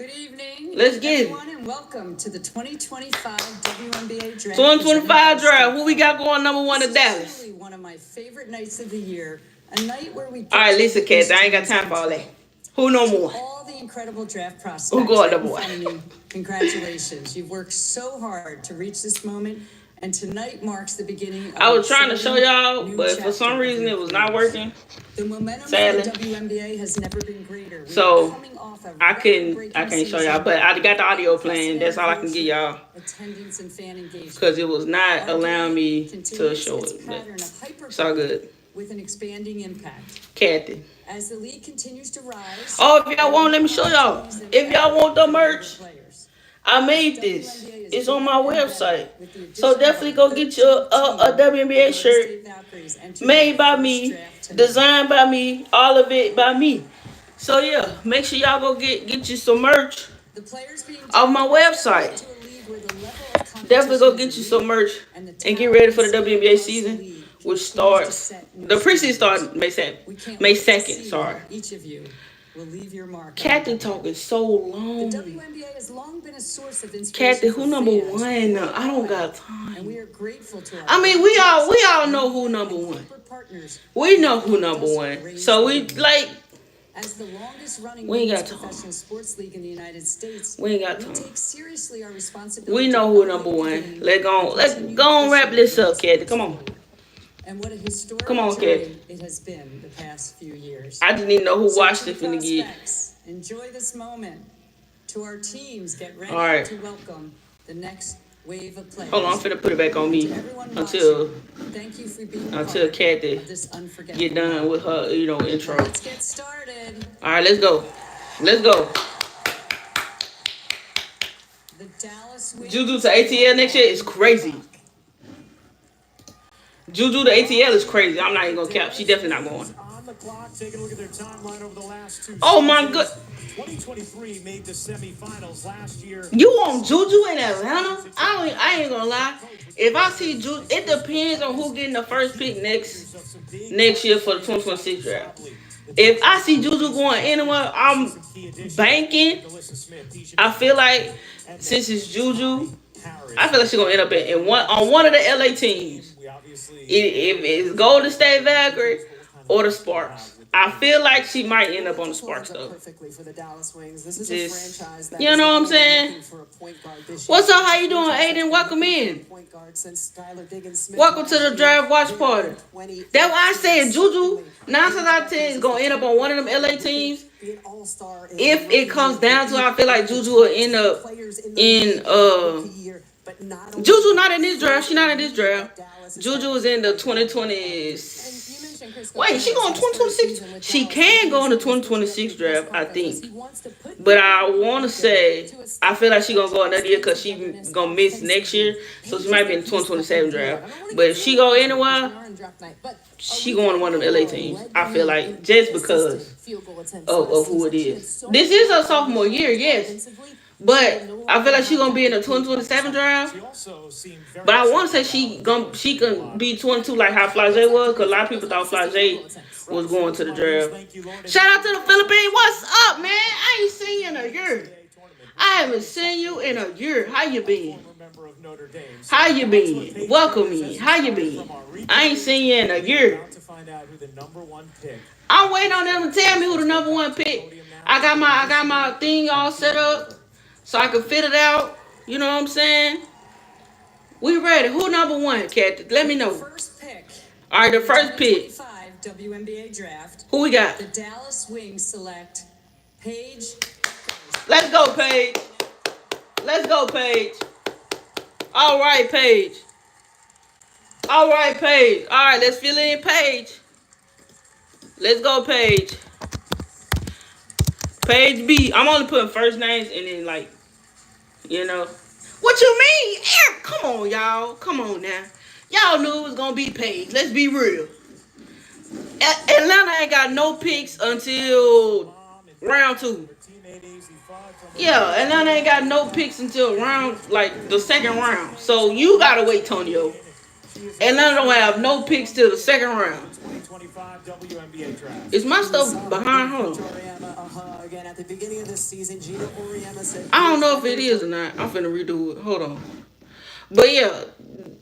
Good evening, Let's get it. everyone, and welcome to the 2025 WNBA Draft. 2025 draft. Who we got going number one to Dallas? This is really one of my favorite nights of the year. A night where we. All right, Lisa, Kat, I ain't got time for all that. Who number one? All the incredible draft prospects. Who going number one? Congratulations! You've worked so hard to reach this moment, and tonight marks the beginning. I was trying to show y'all, but for some reason it was not working. The momentum Sadly. of the WNBA has never been greater. So I can't show y'all, but I got the audio playing. That's all I can give y'all. Attendance and fan engagement. Because it was not allowing me to show it. But it's all good. With an expanding impact. Kathy. As the league continues to rise. Oh, if y'all want, let me show y'all. If y'all want the merch, I made this. It's on my website. So definitely go get your a WNBA shirt made by me, designed by me, all of it by me. So yeah, make sure y'all go get you some merch off my website. Definitely go get you some merch and get ready for the WNBA season, which starts, the preseason starts May 2nd, sorry. Each of you will leave your mark. Kathy talking so long. The WNBA has long been a source of inspiration. Kathy, who number one? I don't got time. And we are grateful to our we all know who number one. We know who number one. So we like. As the longest running professional sports league in the United States, we ain't got time. We take seriously our responsibility. We know who number one. Let's go and wrap this up, Kathy. Come on. And what a historic Kathy. it has been the past few years. I didn't even know who watched it finna get. Enjoy this moment. To our teams, get ready to welcome the next wave of players. Hold on, I'm finna put it back on me until Kathy get done with her, intro. Let's get started. All right, let's go. Let's go. The Dallas Juju to ATL next year is crazy. Juju to ATL is crazy. I'm not even gonna cap. She definitely not going. Oh my god. 2023 made the semifinals last year. You want Juju in Atlanta? I ain't gonna lie. If I see Juju, it depends on who getting the first pick next year for the 2026 draft. If I see Juju going anywhere, I'm banking. I feel like since it's Juju, I feel like she's gonna end up on one of the LA teams. If it's Golden State Valkyrie or the Sparks. I feel like she might end up on the Sparks though. You know what I'm saying? What's up? How you doing, Aiden? Welcome in. Welcome to the draft watch party. That's why I said Juju 9 times out of 10 is gonna end up on one of them LA teams. If it comes down to it, I feel like Juju will end up in Juju not in this draft. She not in this draft. Juju is in the 2020. Wait, she going 2026? She can go in the 2026 draft, I think. But I want to say, I feel like she going to go another year because she going to miss next year. So she might be in the 2027 draft. But if she go anywhere, she going to one of the LA teams. I feel like just because of who it is. This is her sophomore year, yes. But I feel like she's going to be in the 2027 draft. But I want to say she can be 22 like how Flage was, because a lot of people thought Flage was going to the draft. Shout out to the Philippines. What's up, man? I ain't seen you in a year. I haven't seen you in a year. How you been? How you been? Welcome me. How you been? I ain't seen you in a year. I'm waiting on them to tell me who the number one pick. I got my thing all set up so I can fit it out. You know what I'm saying? We ready. Who number one, Kat? Let me know. First pick. All right, the first pick. WNBA draft. Who we got? The Dallas Wings select Paige. Let's go, Paige. Let's go, Paige. All right, Paige. All right, Paige. All right, let's fill in Paige. Let's go, Paige. Paige B. I'm only putting first names and then What you mean? Come on, y'all. Come on now. Y'all knew it was going to be Paige. Let's be real. Atlanta ain't got no picks until round 2. Yeah, Atlanta ain't got no picks until the second round. So you got to wait, Tonio. And I don't have no picks till the second round. 2025 WNBA draft. Is my stuff behind her? Again, at the beginning of this season, Gina Oriema said, I don't know if it is or not. I'm finna redo it. Hold on. But yeah,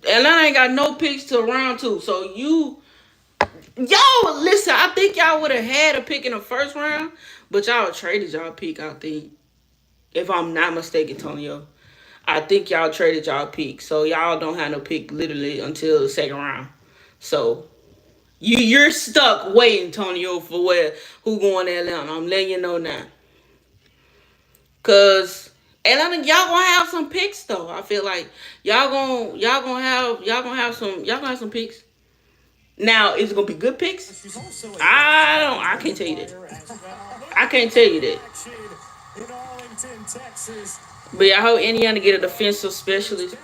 Atlanta ain't got no picks till round 2. So y'all listen. I think y'all would have had a pick in the first round, but y'all traded y'all pick. I think, if I'm not mistaken, Tonyo, I think y'all traded y'all pick. So y'all don't have no pick literally until the second round. So you're stuck waiting, Tonyo, for who going to Atlanta. I'm letting you know now. Cause Atlanta, y'all gonna have some picks though. I feel like y'all gonna have some picks. Now, is it gonna be good picks? I can't tell you that. I can't tell you that. But I hope Indiana get a defensive specialist.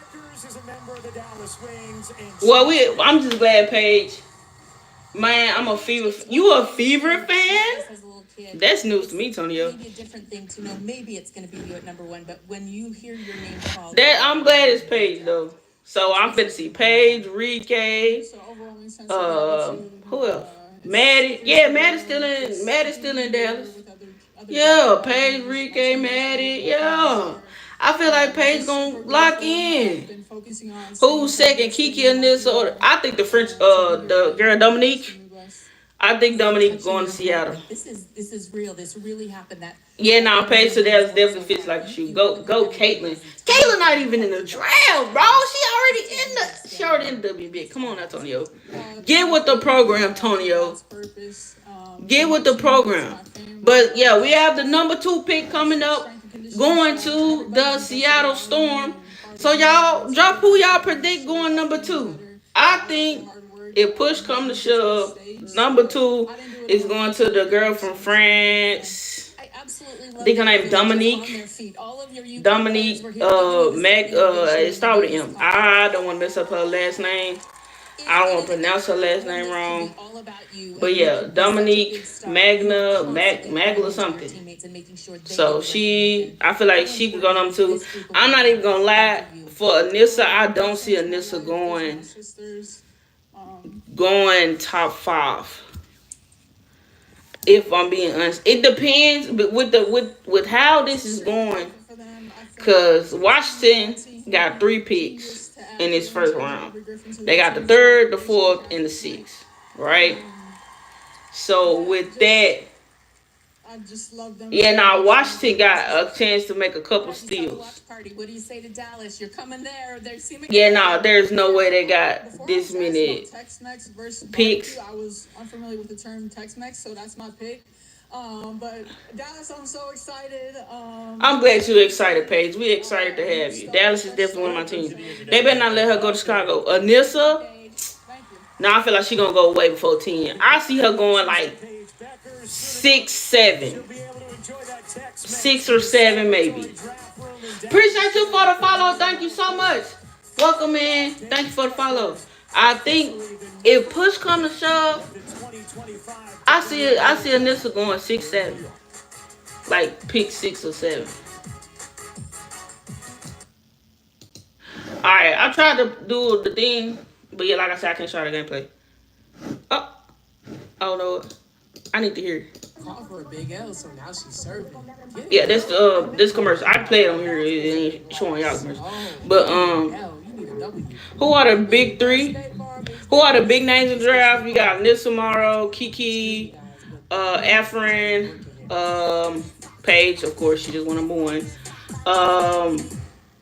Well, I'm just glad, Paige. Man, I'm a Fever. You a Fever fan? That's news to me, Tonyo. Maybe a different thing to know. Maybe it's going to be you at number 1, but when you hear your name called, I'm glad it's Paige though. So I'm finna see Paige, Reed K, who else? Maddie. Yeah, Maddie's still in Dallas. Yeah, Paige, Reed K, Maddie. Yeah. I feel like Paige gonna lock in. Who's second? Kiki in this order? I think the girl Dominique. I think Dominique going to Seattle. This is real. This really happened. Yeah, now Paige to Dallas definitely fits like a shoe. Go, Caitlyn. Caitlyn not even in the draft, bro. She already in the WNBA. Come on, Antonio. Get with the program, Antonio. Get with the program. But yeah, we have the number 2 pick coming up, going to the Seattle Storm. So y'all drop who y'all predict going number 2. I think if push come to shove, number 2 is going to the girl from France. I think her name Dominique. It started with M. I don't want to mess up her last name. I don't want to pronounce her last name wrong. But yeah, Dominique Magla something. So I feel like she could go number 2. I'm not even gonna lie. For Anissa, I don't see Anissa going top 5. If I'm being honest, it depends. But with how this is going, cause Washington got 3 picks in this first round. They got the 3rd, the 4th, and the 6th. Right. So with that, yeah, now Washington got a chance to make a couple steals. What do you say to Dallas? You're coming there. Yeah, no, there's no way they got this many picks. I was unfamiliar with the term Tex-Mex, so that's my pick. But Dallas, I'm so excited. I'm glad you're excited, Paige. We're excited to have you. Dallas is definitely one of my teams. They better not let her go to Chicago. Anissa, now I feel like she's going to go way before 10. I see her going like 6, 7. 6 or 7 maybe. Appreciate you for the follow. Thank you so much. Welcome in. Thank you for the follow. I think if push come to shove, I see Anissa going 6, 7. Like pick 6 or 7. Alright, I tried to do the thing, but yeah, like I said, I can't show the gameplay. Oh no. I need to hear it. Call for a big L, so now she's serving. Yeah, that's this commercial. I play it on here. It ain't showing y'all commercial. But who are the big 3? Who are the big names in the draft? We got Nissa Morrow, Kiki, Afrin, Paige. Of course, she just won number 1.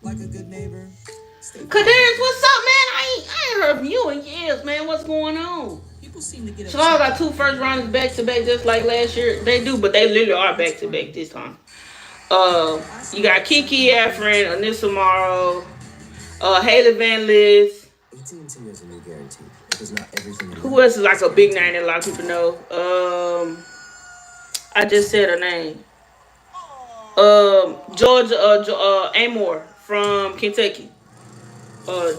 Like a good neighbor. Kadarius, what's up, man? I ain't heard from you in years, man. What's going on? So I got 2 first rounders back to back just like last year. They do, but they literally are back to back this time. You got Kiki Afrin, Anissa Morrow, Haley Van Lith. Who else is like a big name that a lot of people know? I just said her name. Georgia Amore from Kentucky.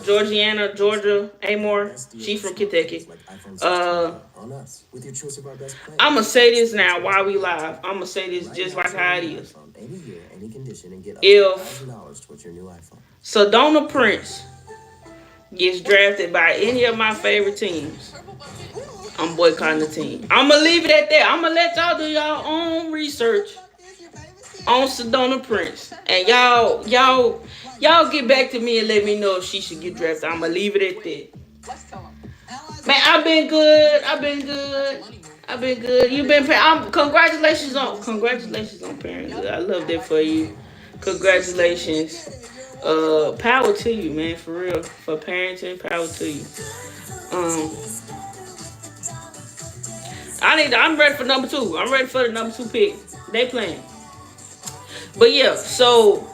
Georgia Amore. She's from Kentucky. I'ma say this now while we live. I'ma say this just like how it is. If Sedona Prince gets drafted by any of my favorite teams, I'm boycotting the team. I'm gonna leave it at that. I'm gonna let y'all do y'all own research on Sedona Prince, and y'all get back to me and let me know if she should get drafted. I'm gonna leave it at that. Man, I've been good. You've been. Congratulations on parenthood. I love that for you. Congratulations. Power to you, man. For real. For parenting, power to you. I'm ready for number 2. I'm ready for the number 2 pick. They playing. But yeah, so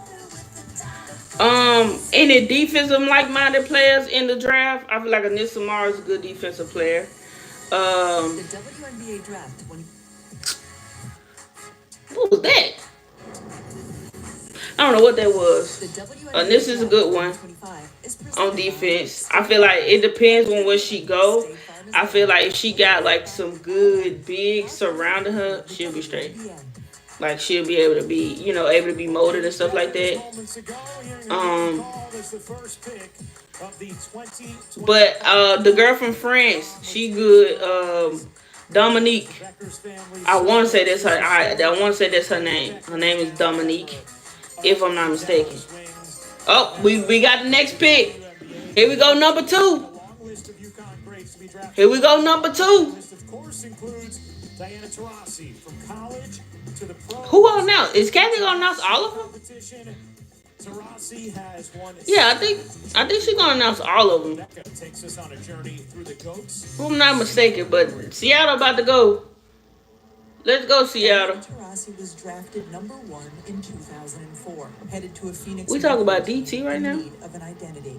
any defensive like-minded players in the draft? I feel like Anissa Mar is a good defensive player. The WNBA draft 20. What was that? I don't know what that was. This is a good one on defense. I feel like it depends on where she go. I feel like if she got like some good bigs surrounding her, she'll be straight. Like she'll be able to be, able to be molded and stuff like that. But the girl from France, she good. Dominique. I want to say that's her. I want to say that's her name. Her name is Dominique, if I'm not mistaken. Oh, we got the next pick. Here we go, number 2. Here we go, number 2. Who gonna announce? Is Kathy gonna announce all of them? Yeah, I think she's gonna announce all of them. If I'm not mistaken, but Seattle about to go. Let's go, Seattle. Taurasi was drafted number 1 in 2004. Headed to a Phoenix. We talk about DT right now. Of an identity.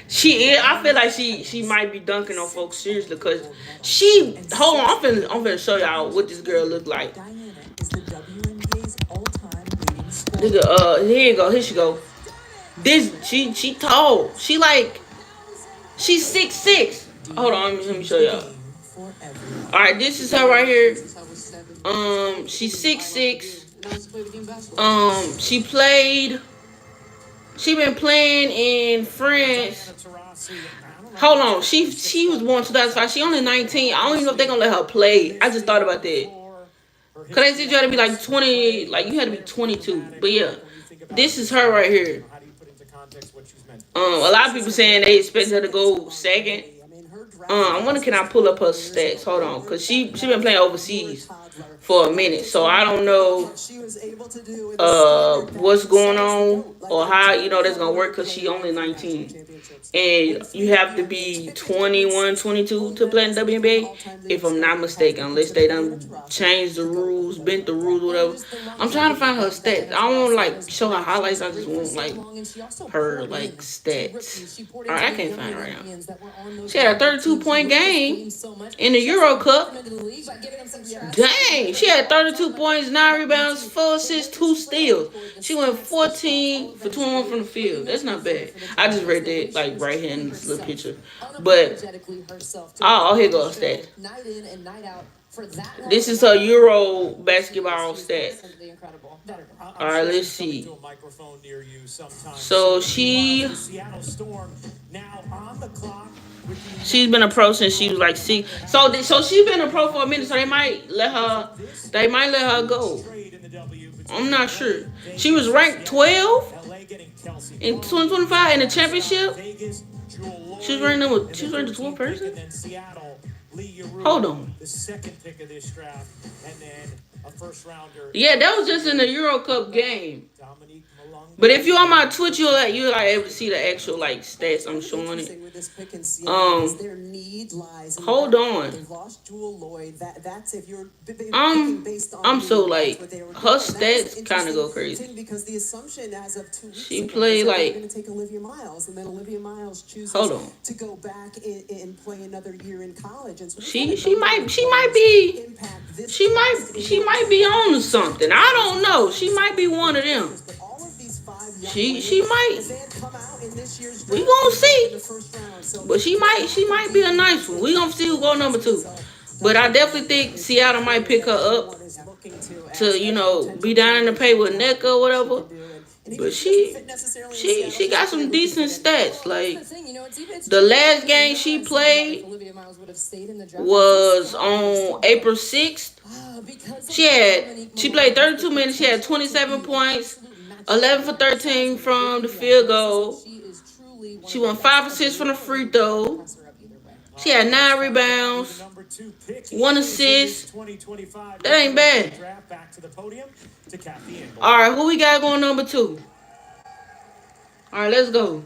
She is. I feel like she might be dunking on folks seriously because she. Hold on, I'm finna show y'all what this girl look like. Diana is the WNBA's all-time leading scorer. Here you go. Here she go. She tall. She's 6'6". Hold on, let me show y'all. All right, this is her right here. She's 6'6". She been playing in France. Hold on, she was born 2005. She only 19. I don't even know if they're gonna let her play. I just thought about that. Cause they said you had to be like 20, like you had to be 22. But yeah, this is her right here. A lot of people saying they expect her to go second. I wonder, can I pull up her stats? Hold on, cause she been playing overseas for a minute, so I don't know what's going on or how that's gonna work, cause she only 19 and you have to be 21, 22 to play in WNBA, if I'm not mistaken, unless they done changed the rules, bent the rules, whatever. I'm trying to find her stats. I don't want to show her highlights. I just want her stats. All right, I can't find her right now. She had a 32-point game in the Euro Cup. Dang, she had 32 points, 9 rebounds, 4 assists, 2 steals. She went 14 for 21 from the field. That's not bad. I just read that right here in this little picture. But here goes that. This is her Euro basketball stat. All right, let's see. So she's been a pro since she was like 6. So she's been a pro for a minute. So they might let her go. I'm not sure. She was ranked 12 in 2025 in the championship. She was ranked the 12th person. Hold on. Yeah, that was just in the Euro Cup game. But if you're on my Twitch, you're able to see the actual stats. I'm showing it. Hold on. I'm so her stats kind of go crazy. She played hold on. To go back and play another year in college. She might be on to something. I don't know. She might be one of them. She might. We gonna see. But she might be a nice one. We gonna see who go number 2. But I definitely think Seattle might pick her up. to, you know, be down in the paint with Nneka or whatever. But she got some decent stats. Like, the last game she played was on April 6th. She played 32 minutes. She had 27 points, 11 for 13 from the field goal. She won 5 assists from the free throw. She had 9 rebounds, 1 assist. That ain't bad. All right, who we got going number 2? All right, let's go.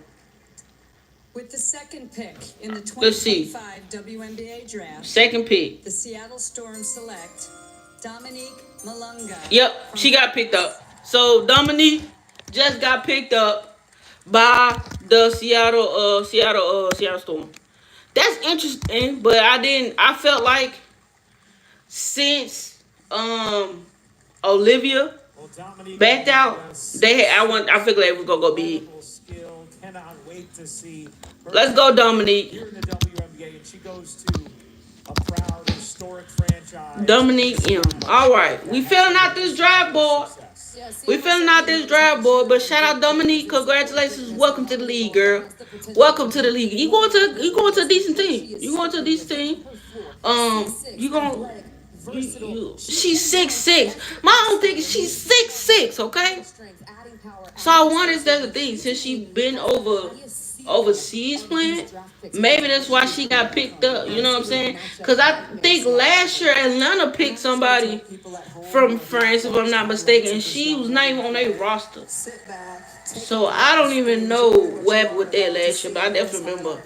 With the second pick in the 2025 WNBA draft. Second pick. The Seattle Storm select Dominique Malunga. Yep, she got picked up. So Dominique just got picked up by the Seattle Storm. That's interesting, but I felt like since Olivia backed out, I figured they was gonna go big. Let's go, Dominique. Dominique M. All right, we filling out this draft board. But shout out Dominique. Congratulations. Welcome to the league, girl. Welcome to the league. You going to a decent team. She's 6'6". My own thing is she's 6'6", okay? So I wonder if that's the thing. Since she been overseas playing, maybe that's why she got picked up. You know what I'm saying? Because I think last year Atlanta picked somebody from France, if I'm not mistaken, and she was not even on their roster. So I don't even know what happened with that last year, but I definitely remember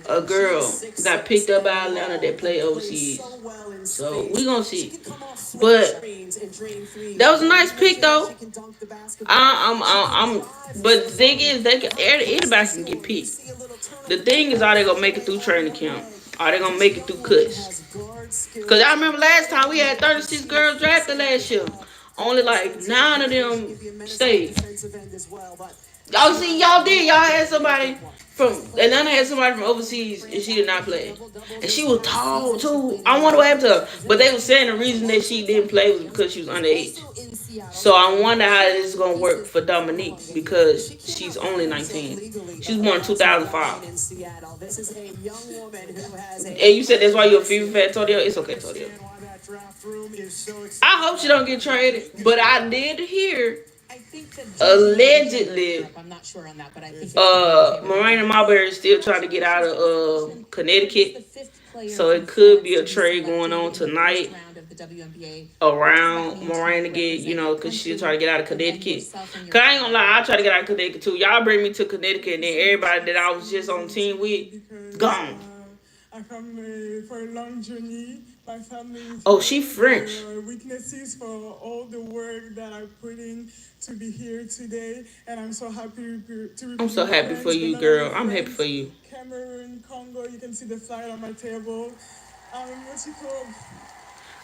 a girl got picked up by Atlanta that played overseas. So we gonna see. But that was a nice pick though. But the thing is, anybody can get picked. The thing is, are they gonna make it through training camp? Are they gonna make it through cuts? Cause I remember last time we had 36 girls drafted last year. Only like 9 of them stayed. Y'all see, y'all had somebody from Atlanta, had somebody from overseas, and she did not play. And she was tall too. I wonder what happened to her. But they were saying the reason that she didn't play was because she was underage. So I wonder how this is gonna work for Dominique because she's only 19. She was born in 2005. And you said that's why you're a FIFA fan, Todio? It's okay, Todio. I hope she don't get traded, but I did hear allegedly Marina Marbury is still trying to get out of Connecticut, so it could be a trade going on tonight around Marina get, because she'll try to get out of Connecticut. Cause I ain't gonna lie, I try to get out of Connecticut too. Y'all bring me to Connecticut and then everybody that I was just on team with gone. I come for a long journey. My family she French. Witnesses for all the work that I put in to be here today, and I'm so happy to. I'm so happy for you, girl. I'm happy for you. Cameroon, Congo. You can see the flag on my table. I'm a multicultural.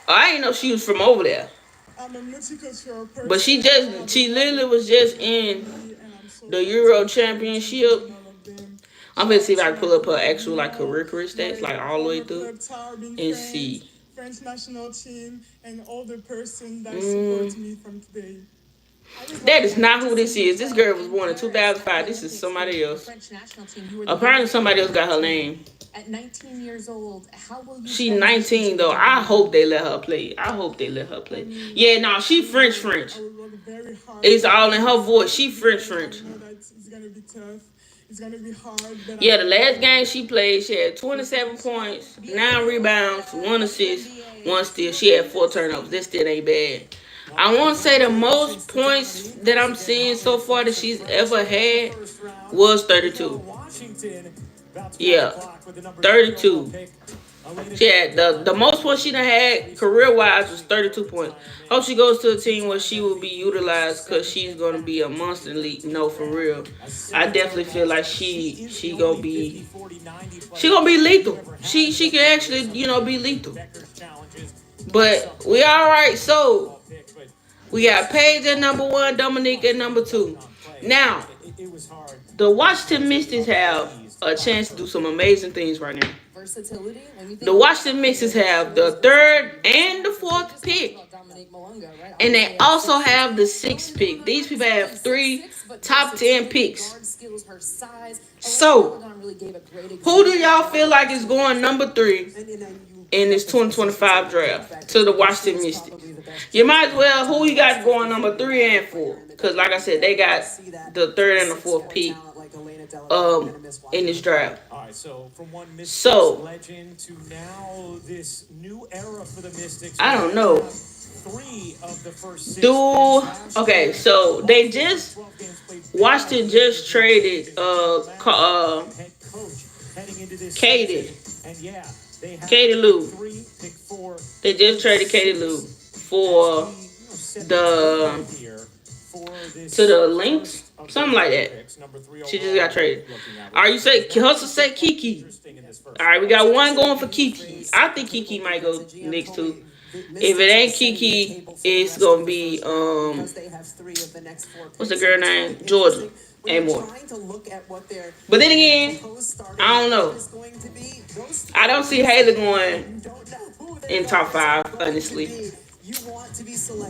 I didn't know she was from over there. I'm a multicultural person. But she literally was just in the Euro Championship. I'm gonna see if I can pull up her actual career stats, all the way through, and see. French national team and all the person that supports me from today. That is not who this is. This girl was born in 2005. This is somebody else. Apparently, somebody else got her name. At 19 years old, how will you? She's 19 though. I hope they let her play. Yeah, no, she French. It's all in her voice. She French. It's gonna be tough. It's gonna be hard. Yeah, the last game she played, she had 27 points, 9 rebounds, 1 assist, 1 steal. She had 4 turnovers. That still ain't bad. I want to say the most points that I'm seeing so far that she's ever had was 32. Yeah, 32. She had the most points she done had career-wise was 32 points. Hope she goes to a team where she will be utilized because she's going to be a monster in the league. No, for real. I definitely feel like she gonna be lethal. She can actually, be lethal. But we all right. So we got Paige at number 1, Dominique at number 2. Now, the Washington Mystics have a chance to do some amazing things right now. The Washington Mystics have the 3rd and the 4th pick And they also have the 6th pick. These people have 3 top 10 picks. So, who do y'all feel like is going number 3 in this 2025 draft to the Washington Mystics? You might as well, who you got going number 3 and 4? Because like I said, they got the 3rd and the 4th pick in this draft. All right, so from one Mystics legend to now this new era for the Mystics. I don't know. 3 of the first 6 okay, so they just Washington just traded Katie Lou. They just traded Katie Lou for the Lynx, something like that. She just got traded. All right, you say Hustle said Kiki. All right, we got one going for Kiki. I think Kiki might go next too. If it ain't Kiki, it's gonna be what's the girl name? Georgia and more. But then again, I don't know. I don't see Haley going in top 5, honestly.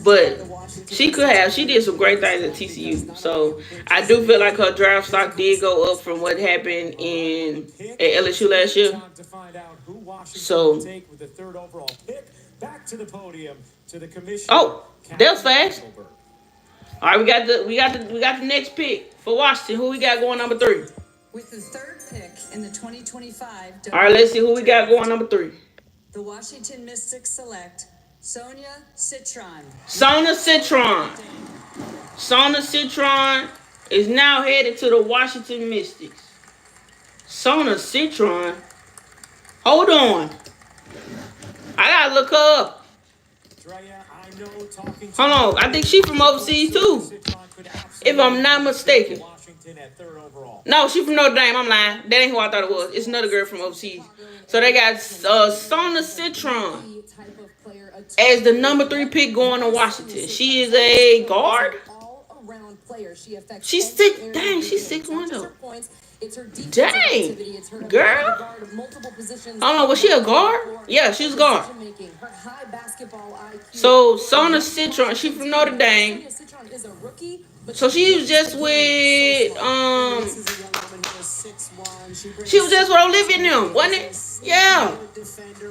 But she could have. She did some great things at TCU. So I do feel like her draft stock did go up from what happened at LSU last year. So back to the podium to the commission. Oh, that was fast. All right, we got the next pick for Washington. Who we got going number 3? With the 3rd pick in the 2025. All right, let's see who we got going number 3. The Washington Mystics select Sonia Citron. Sonia Citron is now headed to the Washington Mystics. Sonia Citron. Hold on. I gotta look her up. Hold on. I think she's from overseas too. If I'm not mistaken. No, she's from Notre Dame. I'm lying. That ain't who I thought it was. It's another girl from overseas. So they got Sonia Citron as the number 3 pick going to Washington. She is a guard. She's 6'1" though. Dang, girl. I don't know, was she a guard? Yeah, she was a guard. So Sonia Citron, she from Notre Dame. So she was just with Olivia and them, wasn't it? Yeah.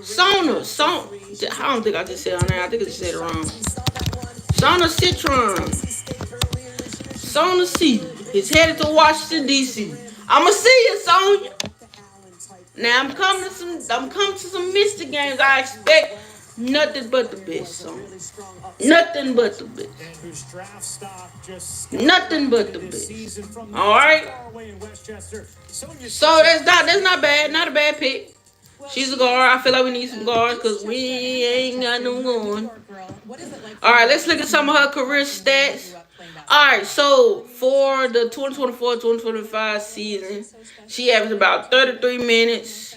Sonia. I don't think I just said it on there. I think I just said it wrong. Sonia Citron. Sonia C is headed to Washington D.C. I'ma see you, Sonia. Now I'm coming to some Mystic games. I expect nothing but the best, Sonia. Nothing but the best. Nothing but the best. All right. So that's not bad. Not a bad pick. She's a guard. I feel like we need some guards because we ain't got no going. All right, let's look at some of her career stats. All right, so for the 2024-2025 season, she averaged about 33 minutes,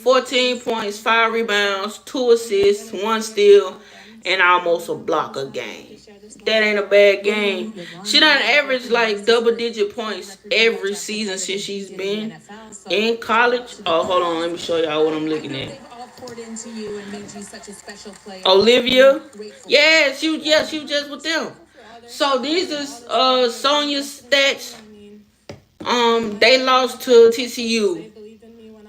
14 points, 5 rebounds, 2 assists, 1 steal, and almost a block a game. That ain't a bad game. She done average like double-digit points every season since she's been in college. Oh, hold on, let me show y'all what I'm looking at. Olivia, yeah, she was just with them. So these are Sonia's stats. They lost to TCU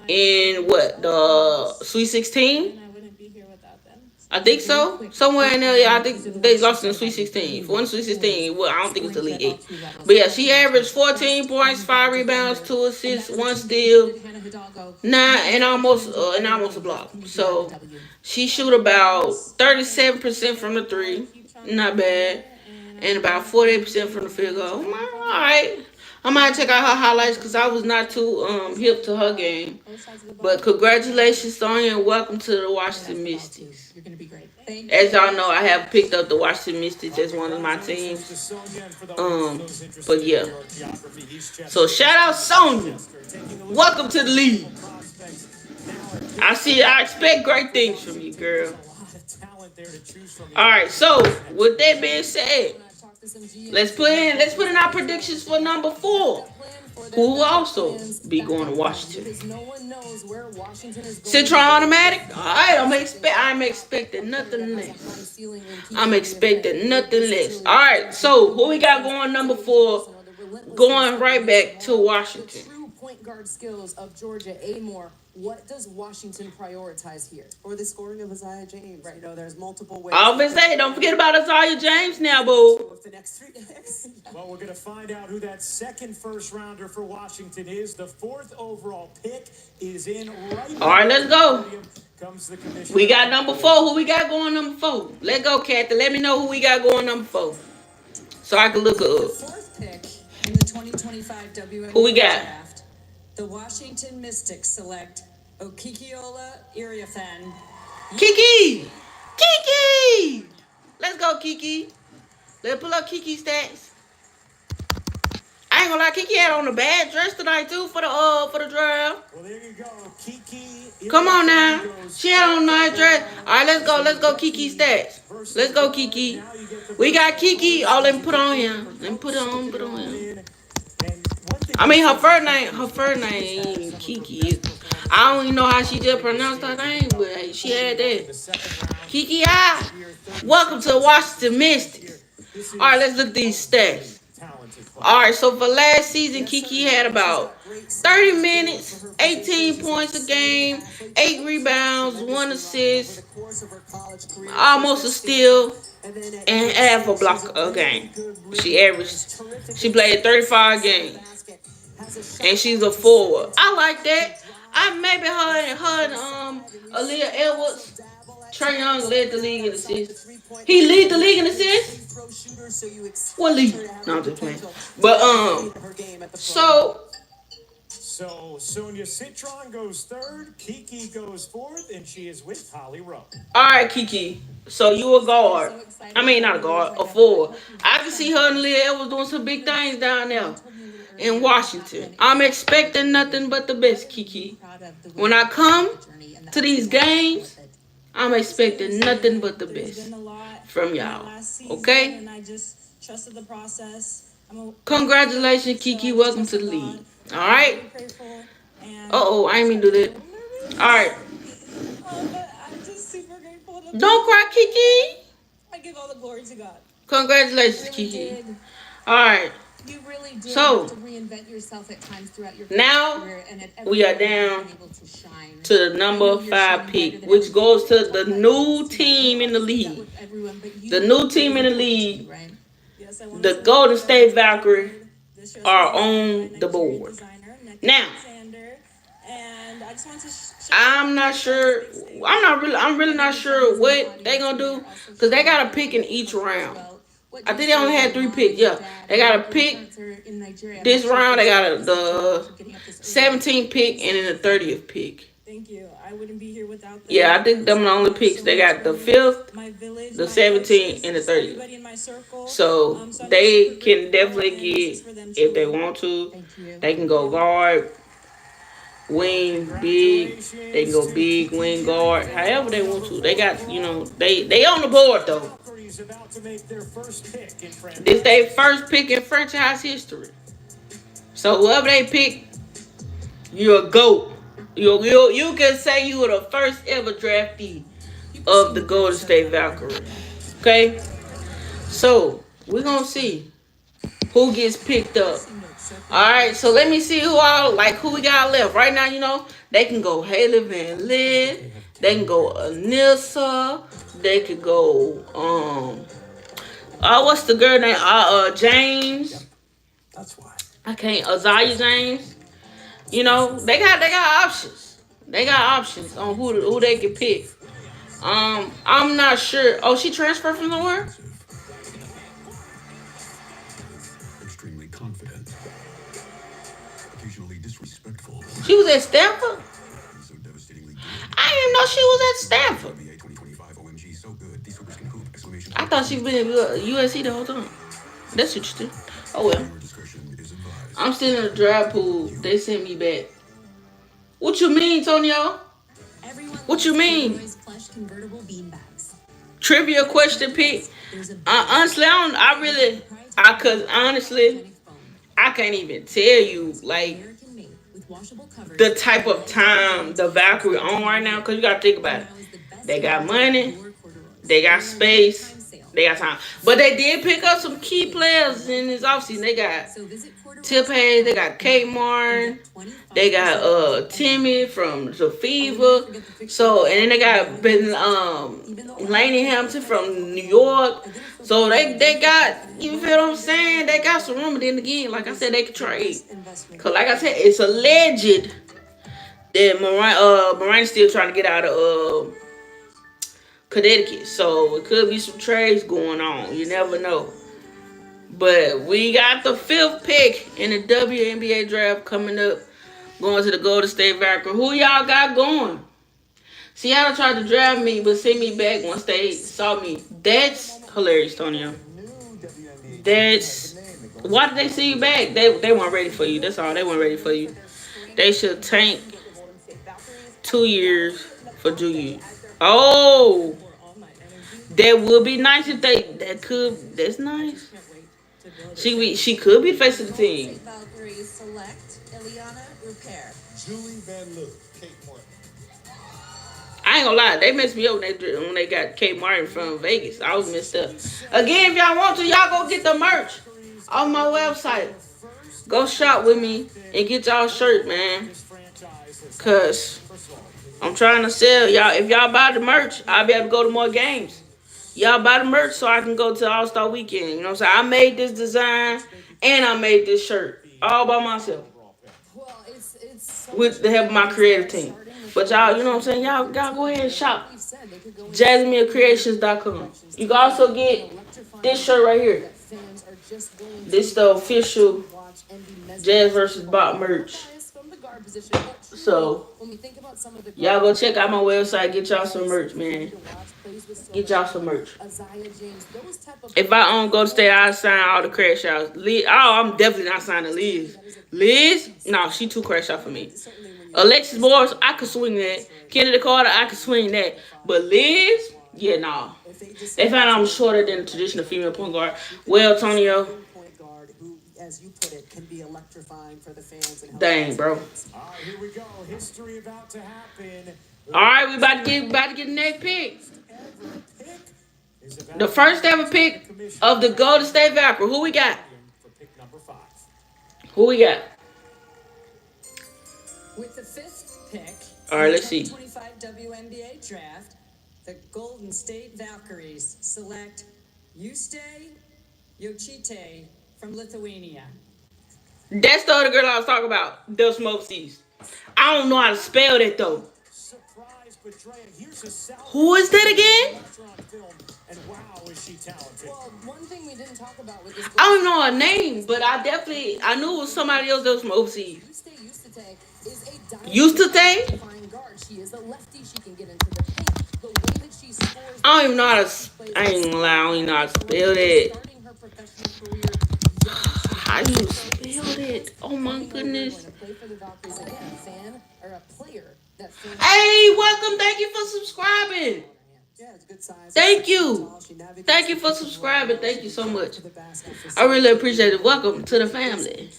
in the Sweet 16. I think so. Somewhere in there, yeah, I think they lost in the Sweet 16. If it wasn't Sweet 16, well, I don't think it was the Elite 8. But yeah, she averaged 14 points, 5 rebounds, 2 assists, 1 steal, 9 and almost a block. So she shoot about 37% from the 3, not bad, and about 48% from the field goal. All right. I might check out her highlights because I was not too hip to her game. But congratulations, Sonia, and welcome to the Washington Mystics. You're going to be great. As y'all know, I have picked up the Washington Mystics as one of my teams. But yeah. So shout out Sonia. Welcome to the league. I expect great things from you, girl. All right, so with that being said, let's put in our predictions for number 4. who will also be going to Washington. Citron automatic. All right, I'm expecting nothing less. I'm expecting nothing less. All right, so who we got going number 4? Going right back to Washington. True point guard skills of Georgia Amore. What does Washington prioritize here? Or the scoring of Isaiah James. Right. You know, there's multiple ways. Obviously, don't forget about Isaiah James now, boo. The next 3 days. Well, we're going to find out who that second first rounder for Washington is. The 4th overall pick is in right now. All right, let's go. Comes the commissioner. We got number 4. Who we got going number 4? Let's go, Kathy. Let me know who we got going number 4, so I can look her The up. 4th pick in the 2025 WNBA Who we got? draft, the Washington Mystics select Okikiola Iriafen. Kiki! Kiki! Let's go, Kiki. Let's pull up Kiki stats. I ain't gonna lie, Kiki had on a bad dress tonight too for the draft. Well, there you go. Kiki. Come on now. She had on a nice dress. Alright, let's go Kiki stats. Let's go, Kiki. We got Kiki. Oh, let me put on here. Let me put on here. I mean her first name ain't Kiki. I don't even know how she just pronounced her name, but hey, she had that. Kiki, welcome to Washington Mystics. Alright, let's look at these stats. Alright, so for last season, Kiki had about 30 minutes, 18 points a game, 8 rebounds, 1 assist, almost a steal, and half a block a game. She played 35 games, and she's a forward. I like that. Maybe her and Aaliyah Edwards. Trae Young led the league in assists. He lead the league in assists? What league? No, I'm just playing. But So Sonia Citron goes 3rd, Kiki goes 4th, and she is with Holly Rowe. All right, Kiki. So you a guard? I mean, not a guard, a forward. I can see her and Aaliyah Edwards doing some big things down there in Washington. I'm expecting nothing but the best, Kiki. When I come to these games, I'm expecting nothing but the best from y'all. Okay? And I just trusted the process. Congratulations, Kiki. Welcome to the league. All right? Uh-oh, I ain't mean to do that. All right. I'm just super grateful. Don't cry, Kiki. I give all the glory to God. Congratulations, Kiki. All right. You really did So, have to reinvent yourself at times throughout your now career, and at every we are point you've down been able to shine. to the number 5 pick, which goes to the new team in the league. The new team in the league, the Golden State Valkyrie, are on the board. Now, I'm not sure. I'm really not sure what they gonna do, because they got a pick in each round. I think they only had 3 picks. Yeah, they got a pick this round. They got the 17th pick and then the 30th pick. Thank you. I wouldn't be here without them. Yeah, I think them the only picks. They got the 5th, the 17th, and the 30th. So they can definitely get, if they want to, they can go guard, wing, big. They can go big, wing, guard, however they want to. They got, they on the board though. About to make their first pick in franchise. This their first pick in franchise history. So whoever they pick, you're a GOAT. You can say you were the first ever draftee of the Golden State Valkyrie. Okay? So we're gonna see who gets picked up. Alright, so let me see who we got left. Right now, they can go Haley Van Lith, they can go Anissa. They could go, what's the girl name? James. That's why. Isaiah James. They got options. They got options on who they can pick. I'm not sure. Oh, she transferred from somewhere? Extremely confident. Occasionally disrespectful. She was at Stanford? So devastatingly good. I didn't even know she was at Stanford. NBA 2025 OMG so good. These hoopers can hoop! Exclamation. I thought she been at USC the whole time. That's interesting. Oh well. Discretion is advised. I'm still in the draft pool. They sent me back. What you mean, Tonio? What you mean? Trivia question pick. Honestly, I I can't even tell you like the type of time the Valkyrie on right now. Cause you gotta think about it. They got money, they got space, they got time. But they did pick up some key players in this offseason. They got Tip Hayes, they got Kate Martin, they got Timmy from the Fever. So and then they got Laney Hampton from New York. So they got, you feel what I'm saying? They got some room. But then again, like I said, they can trade. Cause like I said, it's alleged that Moran still trying to get out of Connecticut. So it could be some trades going on. You never know. But we got the 5th pick in the WNBA draft coming up. Going to the Golden State Valkyrie. Who y'all got going? Seattle tried to draft me, but sent me back once they saw me. That's hilarious, Tonio. That's... Why did they see you back? They weren't ready for you. That's all. They weren't ready for you. They should tank 2 years for Juju. Oh! That would be nice if they... That's nice. She could be the face of the team. I ain't gonna lie, they messed me up when they got Kate Martin from Vegas. I was messed up. Again, if y'all want to, y'all go get the merch on my website. Go shop with me and get y'all shirt, man. Cause I'm trying to sell y'all. If y'all buy the merch, I'll be able to go to more games. Y'all buy the merch so I can go to All-Star Weekend. You know what I'm saying? I made this design and I made this shirt all by myself. With the help of my creative team. But y'all, you know what I'm saying? Y'all go ahead and shop. JazzmereCreations.com. You can also get this shirt right here. This is the official Jazz vs. Bop merch. So, y'all go check out my website. Get y'all some merch, man. Get y'all some merch. If I own Golden State, I'll sign all the crash outs. I'm definitely not signing Liz. Liz? No, she too crash out for me. Alexis Morris, I could swing that. Kennedy Carter, I could swing that. But Liz? Yeah, nah. They found out I'm shorter than the traditional female point guard. Well, Tonio. As you put it, can be electrifying for the fans. Dang, bro. Here we go. History about to happen. All right, we about to get the next pick. The first ever pick of the Golden State Valkyrie. Who we got? Who we got? With the 5th pick, all right, let's see. 2025 WNBA draft, the Golden State Valkyries select Juste Jochite from Lithuania. That's the other girl I was talking about. The Smoke Seas. I don't know how to spell that though. Who is that again? One thing we didn't talk about with this, I don't know her name, but I knew it was somebody else that was from overseas. Used to take? I don't even know how to. I ain't gonna lie, I don't even know how to spell that. How do you spell it? Oh my goodness. Hey, welcome. Thank you for subscribing. Thank you. Thank you for subscribing. Thank you so much. I really appreciate it. Welcome to the family.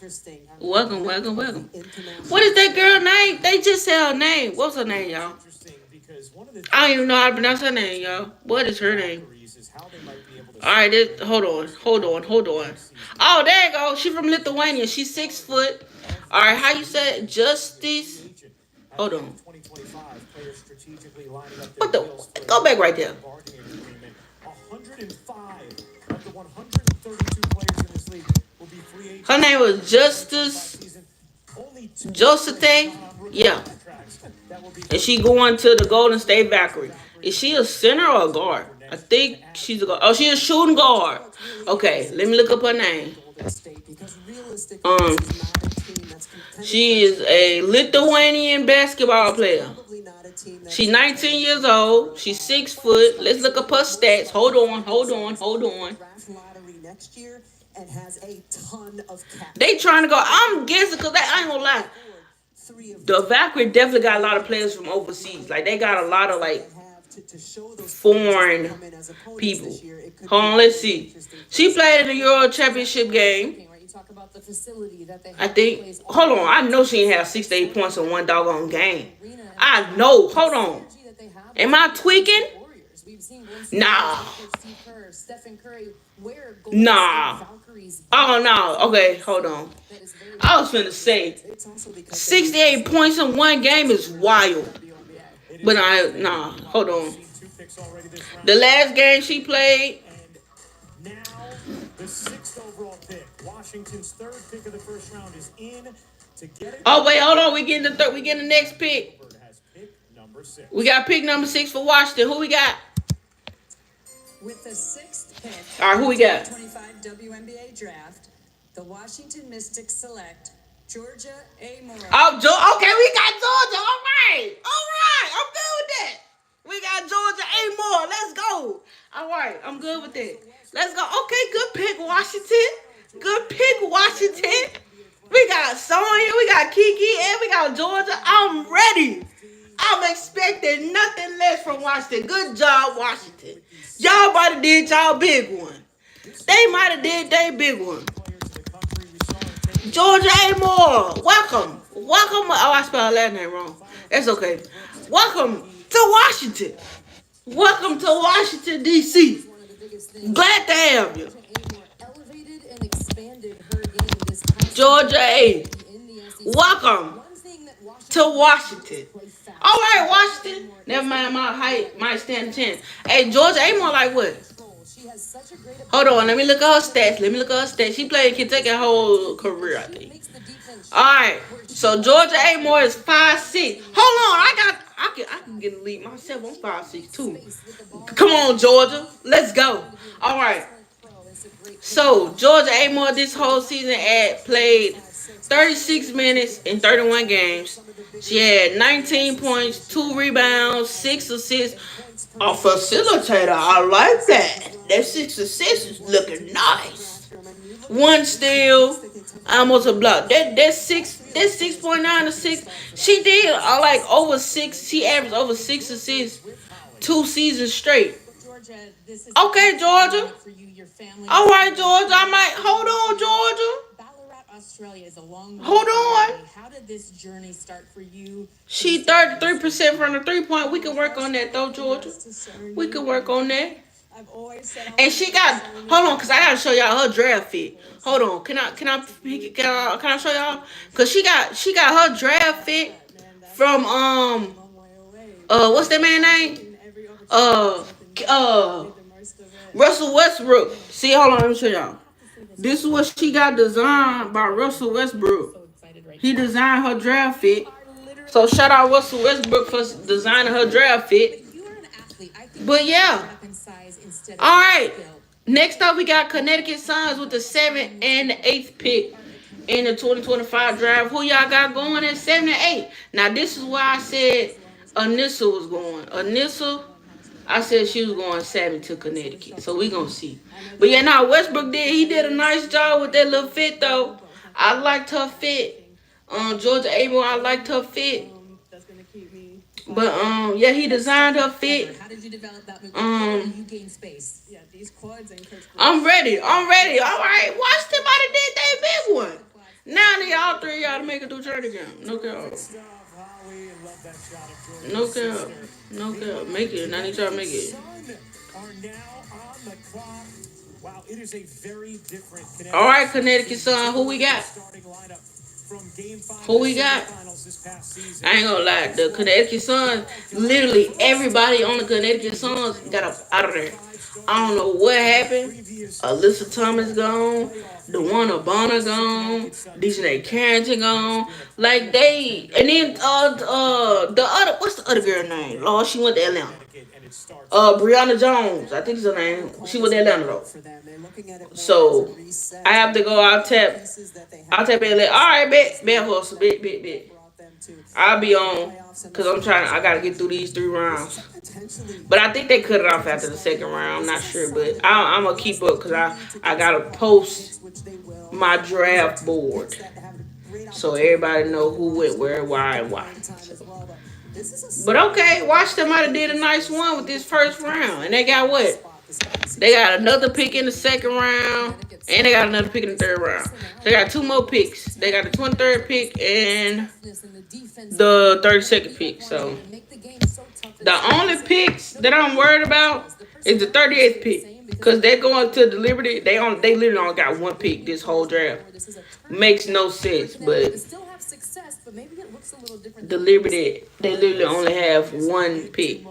Welcome. What is that girl name? They just said her name. What's her name, y'all? I don't even know how to pronounce her name, y'all. What is her name? Alright, hold on. Oh, there you go. She from Lithuania. She's 6 foot. Alright, how you say it? Justice? Hold on. What the? Go back right there. 105 of the 132 players in this league will be free agents. Her name was Justice Josete. Yeah. And she going to the Golden State Valkyrie. Is she a center or a guard? I think she's a guard. Oh, she's a shooting guard. Okay, let me look up her name. She is a Lithuanian basketball player. She's 19 years old. She's 6 foot. Let's look up her stats. Hold on. They trying to go. I'm guessing because I ain't gonna lie. The Valkyrie definitely got a lot of players from overseas. Like they got a lot of like foreign people. Hold on, let's see. She played in the Euro Championship game. talk about the facility that they have I think. in place. Hold on. I know she didn't have 6 to 8 points in one doggone game. I know. Hold on. Am I tweaking? Nah. Nah. Oh, no. Okay, hold on. I was finna say 68 points in one game is wild. But nah, hold on. The last game she played. Now, the 6th overall pick. Washington's 3rd pick of the first round is in to get it. Oh, wait, hold on. We getting the next pick. Has pick number 6. We got pick number 6 for Washington. Who we got? With the 6th pick, All right, who we got? 25 WNBA draft, the Washington Mystics select Georgia A. Moore. Oh, okay, we got Georgia. All right. I'm good with that. We got Georgia A. Moore. Let's go. All right, I'm good with that. Let's go. Okay, good pick, Washington. Good pick, Washington. We got Sonya, we got Kiki, and we got Georgia. I'm ready. I'm expecting nothing less from Washington. Good job, Washington. Y'all might have did y'all big one. They might have did their big one. Georgia A. Moore, welcome. Welcome. Oh, I spelled her last name wrong. That's okay. Welcome to Washington. Welcome to Washington, D.C. Glad to have you. Georgia A. Welcome to Washington. All right, Washington. Never mind, my height might stand a chance. Hey, Georgia A. Moore like what? Hold on, let me look at her stats. She played in Kentucky her whole career, I think. All right, so Georgia A. Moore is 5'6". Hold on, I can get a lead myself. I'm 5'6" too. Come on, Georgia, let's go. All right. So Georgia A. Moore this whole season played 36 minutes in 31 games. She had 19 points, 2 rebounds, 6 assists. A facilitator, I like that. That 6 assists is looking nice. 1 steal, almost a block. That 6.9 assists. She did like over 6. She averaged over 6 assists 2 seasons straight. Okay, Georgia. All right, Georgia. I might hold on, Georgia. Australia is a long way. Hold on. How did this journey start for you? She 33% from the 3-point. We can work on that though, Georgia. We can work on that. And she got hold on, cause I gotta show y'all her draft fit. Hold on, can I show y'all? Cause she got her draft fit from what's that man name? Russell Westbrook. See, hold on, let me show y'all. This is what she got designed by Russell Westbrook. He designed her draft fit. So shout out Russell Westbrook for designing her draft fit. But yeah. Alright. Next up we got Connecticut Suns with the 7th and the 8th pick in the 2025 draft. Who y'all got going at 7 and 8? Now this is why I said Anissa was going. Anissa, I said she was going 7 to Connecticut. So we gonna see. But yeah, now Westbrook did a nice job with that little fit though. I liked her fit. Georgia A. Moore, I liked her fit. But yeah, he designed her fit. How did you develop that movement? You gain space. Yeah, these quads and I'm ready. All right, watch them out did that big one. Now they all three y'all to make it through journey game. No cap. No cap. Make it. Now they try to make it. All right, Connecticut Sun. Who we got? Who we got? I ain't gonna lie. The Connecticut Suns, literally everybody on the Connecticut Suns got up out of there. I don't know what happened. Alyssa Thomas gone. DeWanna Bonner gone. Dejanay Carrington gone. Like they, and then the other, what's the other girl name? Lord, she went to Atlanta. Brianna Jones, I think is her name. She went to Atlanta though. So I have to go. I'll tap in. Like, all right, bet hustle, bet. I'll be on because I gotta get through these 3 rounds. But I think they cut it off after the 2nd round. I'm not sure, but I'm gonna keep up because I gotta post my draft board so everybody know who went where, why, and why. But okay, Washington might have did a nice one with this 1st round, and they got what? They got another pick in the 2nd round. And they got another pick in the third round. They got 2 more picks. They got the 23rd pick and the 32nd pick. So the only picks that I'm worried about is the 38th pick. Because they're going to the Liberty. They literally only got 1 pick this whole draft. Makes no sense. But the Liberty, they literally only have 1 pick.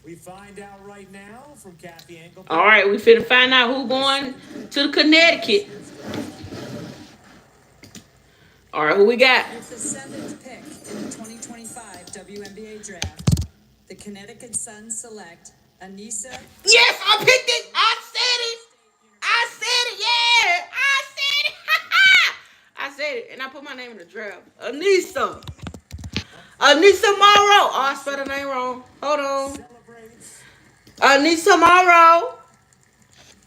We find out right now from Kathy Engel. All right, we finna find out who going to the Connecticut. All right, who we got? With the 7th pick in the 2025 WNBA draft, the Connecticut Sun select Anissa. Yes, I picked it. I said it. Yeah. I said it, and I put my name in the draft. Anissa Morrow. Oh, I spelled her name wrong. Hold on. Anissa Morrow.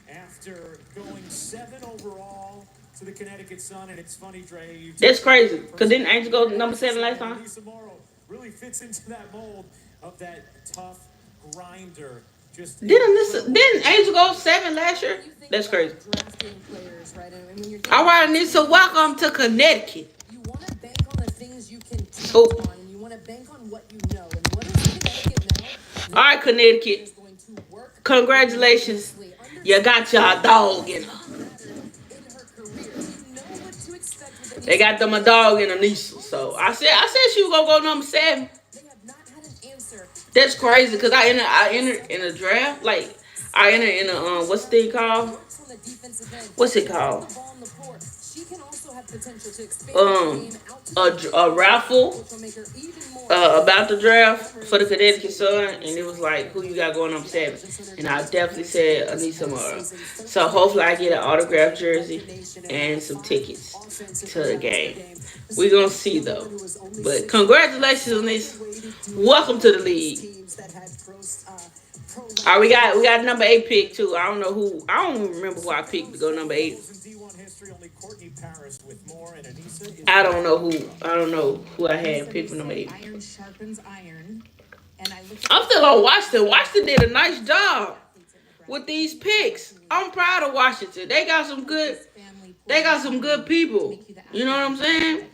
After going 7 overall to the Connecticut Sun, and it's funny, Dre. That's crazy. Because didn't Angel go number 7 last time? Anissa Morrow really fits into that mold of that tough grinder. Didn't Angel go 7 last year? That's crazy. All right, Anissa, welcome to Connecticut. You want to bank on the things you can count on, and you want to bank on what you know. And what does Connecticut know? All right, Connecticut. Congratulations. You got your dog in her. They got them a dog in Anissa. So I said she was gonna go number 7. That's crazy because I entered in a draft. Like I entered in a what's the thing called? What's it called? A raffle about the draft for the Connecticut Sun, and it was like, who you got going number 7? And I definitely said Anissa Morrow. So hopefully I get an autographed jersey and some tickets to the game. We're gonna see though. But congratulations, Anissa. Welcome to the league. All right, we got number 8 pick too. I don't remember who I picked to go number 8. I don't know who I had picked for number 8. Iron sharpens iron. I'm still on Washington. Washington did a nice job with these picks. I'm proud of Washington. They got some good people. You know what I'm saying?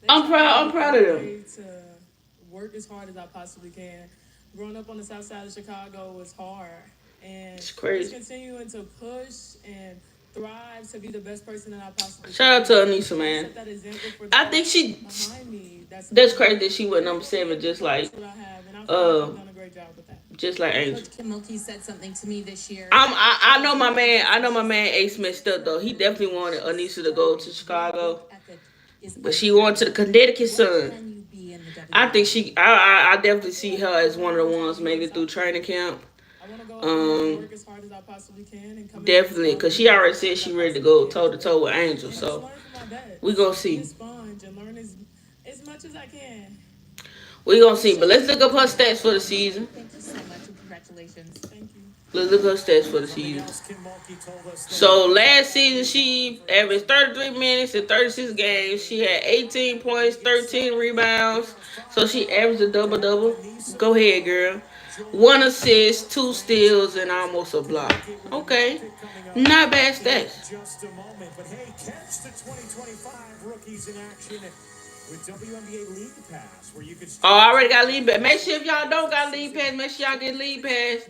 I'm proud of them. To work as hard as I possibly can. Growing up on the south side of Chicago was hard. And it's crazy. Just continuing to push and thrive to be the best person that I possibly can. Shout out to Anissa, man. I think that's crazy that she went number 7 just like just like Angel. Coach Kim Mulkey said something to me this year. I know my man Ace messed up though. He definitely wanted Anissa to go to Chicago. But she went to the Connecticut Sun. I think I definitely see her as one of the ones making it through training camp. Definitely, because she already said she ready to go toe to toe with Angel. So we gonna see. As much as I can. We gonna see. But let's look up her stats for the season. Thank you so much and congratulations. Thank you. Let's look up her stats for the season. So last season she averaged 33 minutes in 36 games. She had 18 points, 13 rebounds. So she averaged a double-double. Go ahead, girl. 1 assist, 2 steals, and almost a block. Okay. Not bad stats. Just a moment, but hey, catch the 2025 rookies in action with WNBA League Pass, where you can. Oh, I already got League Pass. Make sure if y'all don't got League Pass, make sure y'all get League Pass.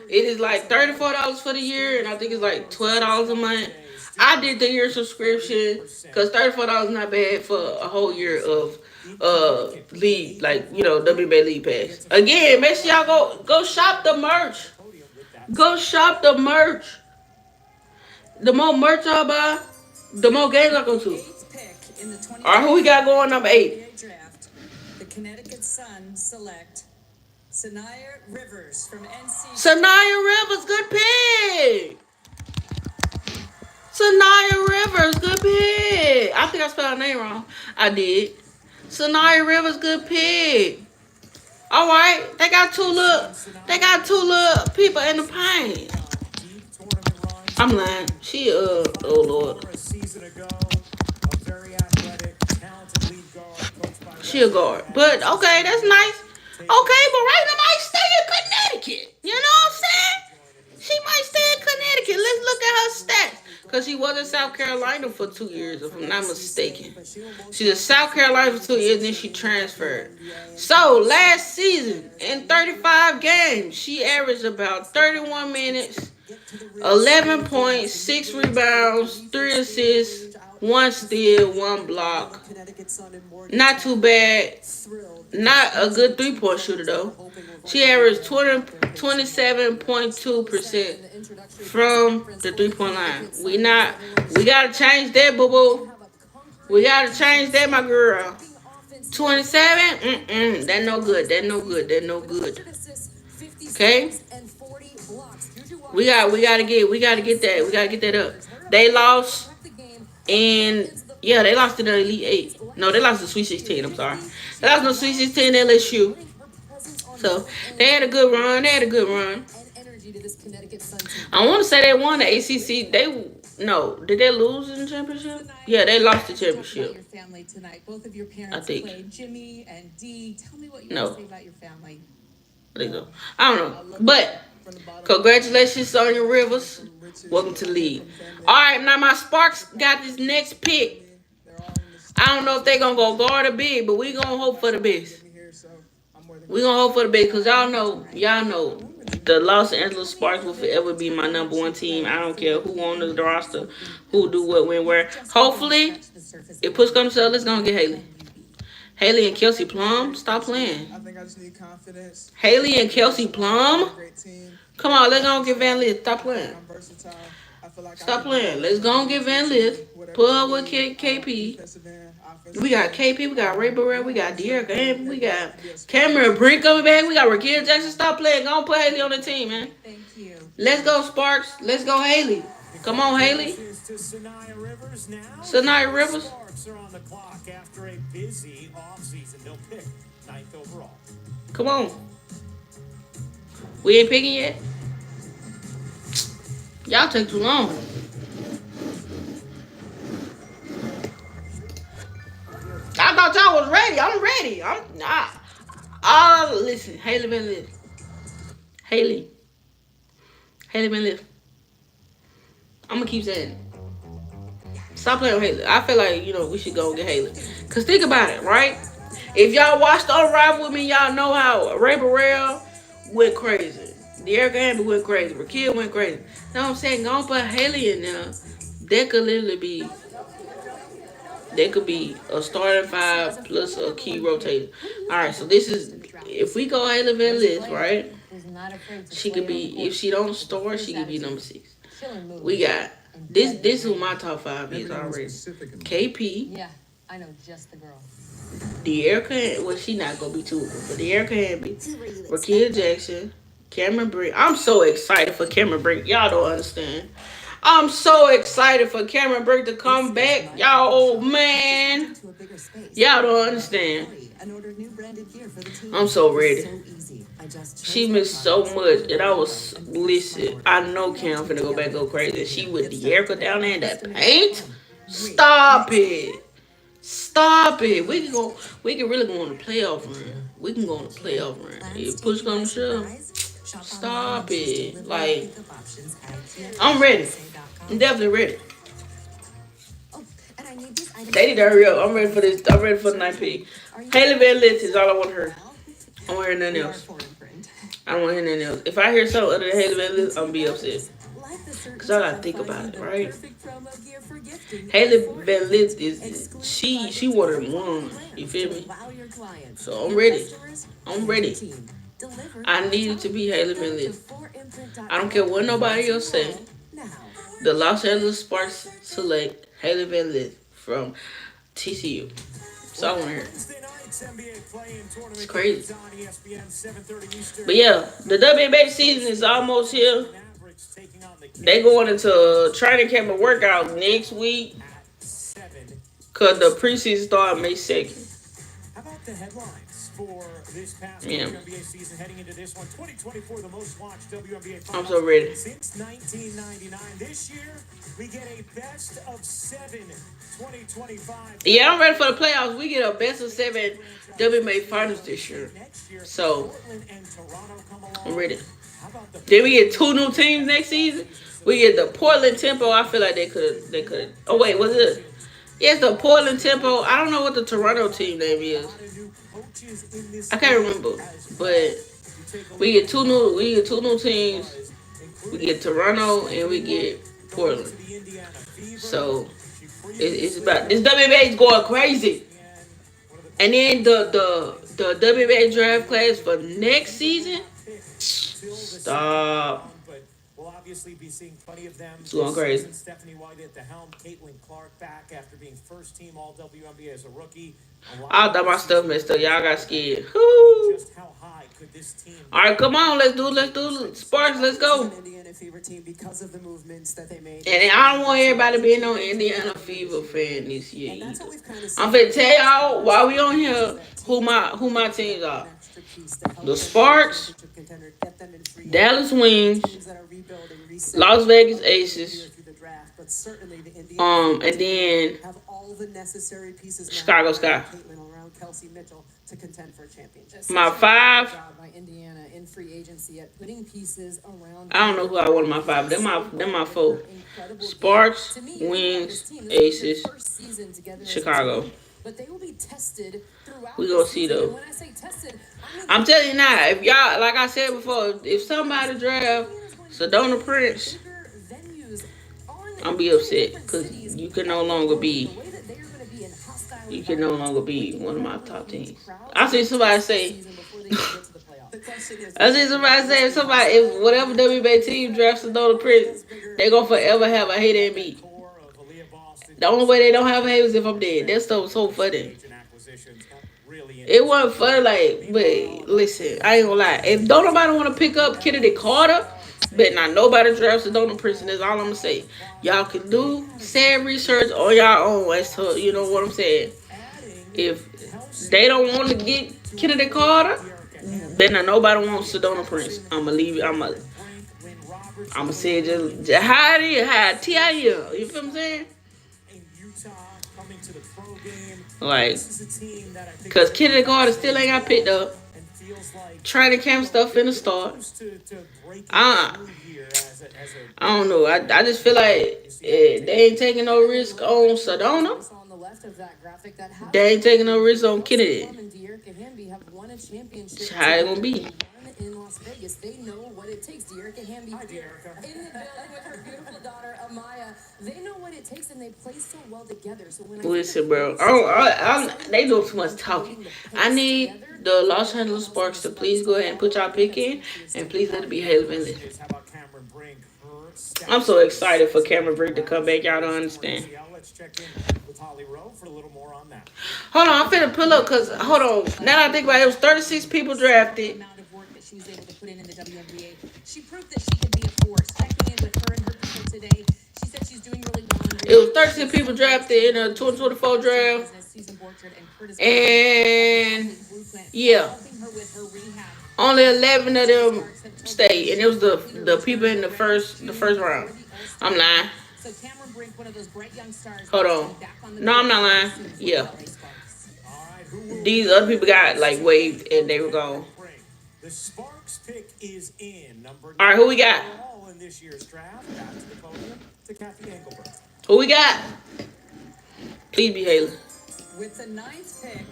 It is like $34 for the year, and I think it's like $12 a month. I did the year subscription because $34 is not bad for a whole year of league, like, you know, WNBA League Pass. Again, make sure y'all go shop the merch. Go shop the merch. The more merch I buy, the more games I go to. All right, who we got going number 8? Draft. The Connecticut Sun select Sanaya Rivers from NC. Sanaya Rivers, good pick. Sanaya Rivers, good pick. I think I spelled her name wrong. I did. Sanaya Rivers, good pick. All right, they got two little people in the paint. I'm lying. She oh Lord. She a guard, but okay, that's nice. Okay, but right now might stay in Connecticut. You know what I'm saying? She might stay in Connecticut. let's look at her stats. Because she was in South Carolina for 2 years, if I'm not mistaken. She's in South Carolina for 2 years, then she transferred. So, last season, in 35 games, she averaged about 31 minutes, 11 points, 6 rebounds, 3 assists, 1 steal, 1 block. Not too bad. Not a good 3-point shooter, though. She averaged 27.2% from the 3-point line. We gotta change that, boo boo. We gotta change that, my girl. 27? That no good. That no good. That no good. Okay? We gotta get that. We gotta get that up. They lost they lost in the Elite 8. No, they lost the Sweet 16, I'm sorry. They lost in the Sweet 16 LSU. So they had a good run. I want to say they won the ACC. Did they lose in the championship? Yeah, they lost the championship. Your family tonight. Both of your parents I think. played. Jimmy and Dee. Tell me what you No. want to say about your family. I think so. I don't know. But congratulations, Sonya Rivers. Welcome to the league. All right, now my Sparks got this next pick. I don't know if they're going to go guard or big, but we going to hope for the best. We going to hope for the best because y'all know, the Los Angeles Sparks will forever be my number 1 team. I don't care who on the roster, who do what, when, where. Hopefully, if push comes to shove, let's go get Haley. Haley and Kelsey Plum, stop playing. I think I just need confidence. Haley and Kelsey Plum? Great team. Come on, let's go get Van Lith. Stop playing. I'm versatile. I feel like Stop playing. Let's go and get Van Lith. Pull up with KP. We got KP. We got Ray Burrell. We got De'Erica Hamilton. We got Cameron Brink coming back. We got Raquel Jackson. Stop playing. Go and put Haley on the team, man. Thank you. Let's go, Sparks. Let's go, Haley. Come on, Haley. Sanaya Rivers now. Sanaya Rivers. Sparks are on the clock after a busy offseason. They'll pick 9th overall. Come on. We ain't picking yet? Y'all take too long. I thought y'all was ready. I'm ready. I'm not. Listen. Haley Van Lith. Haley Van Lith. I'm going to keep saying it. Stop playing with Haley. I feel like, we should go and get Haley. Because think about it, right? If y'all watched Unrivaled with me, y'all know how Ray Burrell went crazy. De'Erica Hamilton went crazy. Raquel went crazy. You know what I'm saying? Go and put Haley in there. That could literally be... That could be a starting 5 plus a key rotator. All right, so this is... If we go Haley Van Lith, right? She could be... If she don't start, she could be number 6. We got... This is who my top 5 is already. KP. Yeah, I know just the girl. De'Erica... Well, she not going to be too good. But De'Erica Hamby. Raquel Jackson. Cameron Brink. I'm so excited for Cameron Brink. Y'all don't understand. I'm so excited for Cameron Brink to come back. Y'all, man. Y'all don't understand. I'm so ready. She missed so much. And I was, listen, I know Cam finna go back and go crazy. She with De'Erica down there in that paint. Stop it. Stop it. We can really go on a playoff run. We can go on a playoff run. If push comes to shove. Stop it. Like, I'm ready. I'm definitely ready. They need to hurry up. I'm ready for this. I'm ready for the 9th pick. Haley Van Lith is all I want to hear. I don't want to hear nothing else. I don't want to hear nothing else. If I hear something other than Haley Van Lith, I'm going to be upset. Because I got to think about it, right? Haley Van Lith she wanted 1. You feel me? So I'm ready. I'm ready. I need it to be Haley Van Lith. I don't care what nobody else say. The Los Angeles Sparks select Haley Van Lith from TCU. So I want to hear it. It's crazy. But yeah, the WNBA season is almost here. They going into training camp and workout next week. Because the preseason starts May 2nd. How about the headlines? for this past Yeah. WNBA season, heading into this one. 2024, the most watched WNBA I'm finals so ready. since 1999. This year, we get a best of 7 2025. Yeah, I'm ready for the playoffs. We get a best of 7 WNBA finals this year. So, Portland and Toronto come along. I'm ready. How about the Then we get 2 new teams next season. We get the Portland Tempo. I feel like they could. Oh wait, was it? Yes, the Portland Tempo. I don't know what the Toronto team name is. I can't remember. But we get two new teams. We get Toronto and we get Portland. So it's about this WNBA is going crazy. And then the WNBA draft class for next season. Stop. We'll obviously be seeing plenty of them. It's going crazy. Stephanie White at the helm. Caitlin Clark back after being first team All WNBA as a rookie. I thought my stuff messed up. Y'all got scared. Woo. Just how high could this team? All right, come on. Let's do Sparks. Let's go. Indiana Fever team because of the movements that they made. And I don't want everybody being on Indiana Fever fan this year either. I'm finna tell y'all while we on here who my teams are. The Sparks, Dallas Wings, Las Vegas Aces, and then Chicago Sky. My 5. I don't know who I want in my 5. They're my 4. Sparks, Wings, Aces, Chicago. But they will be tested throughout. We gonna see though. When I say tested, I mean I'm telling you now, if y'all, like I said before, if somebody draft Sedona Prince, I'm be upset because you can no longer be one of my top teams. I see somebody say, if whatever WNBA team drafts Sedona Prince, they gonna forever have a hate and beat. The only way they don't have a hate is if I'm dead. That stuff was so funny. It wasn't funny, like, but listen, I ain't gonna lie. If don't nobody want to pick up Kennedy Carter, but not nobody drafts Sedona Prince, and that's all I'm gonna say. Y'all can do sad research on y'all own as to, you know what I'm saying. If they don't want to get Kennedy Carter, then not nobody wants Sedona Prince. I'ma leave it. I'ma say it just how it is, how T.I. is. You feel what I'm saying? Like, because Kennedy Carter still ain't got picked up. Training camp stuff in the start. I don't know. I just feel like they ain't taking no risk on Sedona. They ain't taking no risk on Kennedy. That's how it gonna be. in Las Vegas, they know what it takes. Dearica Hamby in the building with her beautiful daughter Amaya. They know what it takes, and they play so well together. So when listen, bro, they do too much talking. I need the Los Angeles Sparks to please go ahead and put y'all pick in, and please let it be Haley Vinley. I'm so excited for Cameron Brink to come back. Y'all don't understand. Hold on, I'm finna pull up because, hold on. Now that I think about it, it was 36 people drafted. Amount of work that she was able to put in the WNBA. She proved that she could be a force. Checking in with her and her people today, she said she's doing really well. It was 36 people drafted in a 2024 draft. And, yeah. Only 11 of them stayed. And it was the people in the first round. I'm lying. Hold on. No, I'm not lying. Yeah. These other people got like waived and they were gone. The Sparks pick is in. All right, who we got? In this year's draft, back to the podium to Kathy Engelbert. Who we got? Please be Haley. With the 9th pick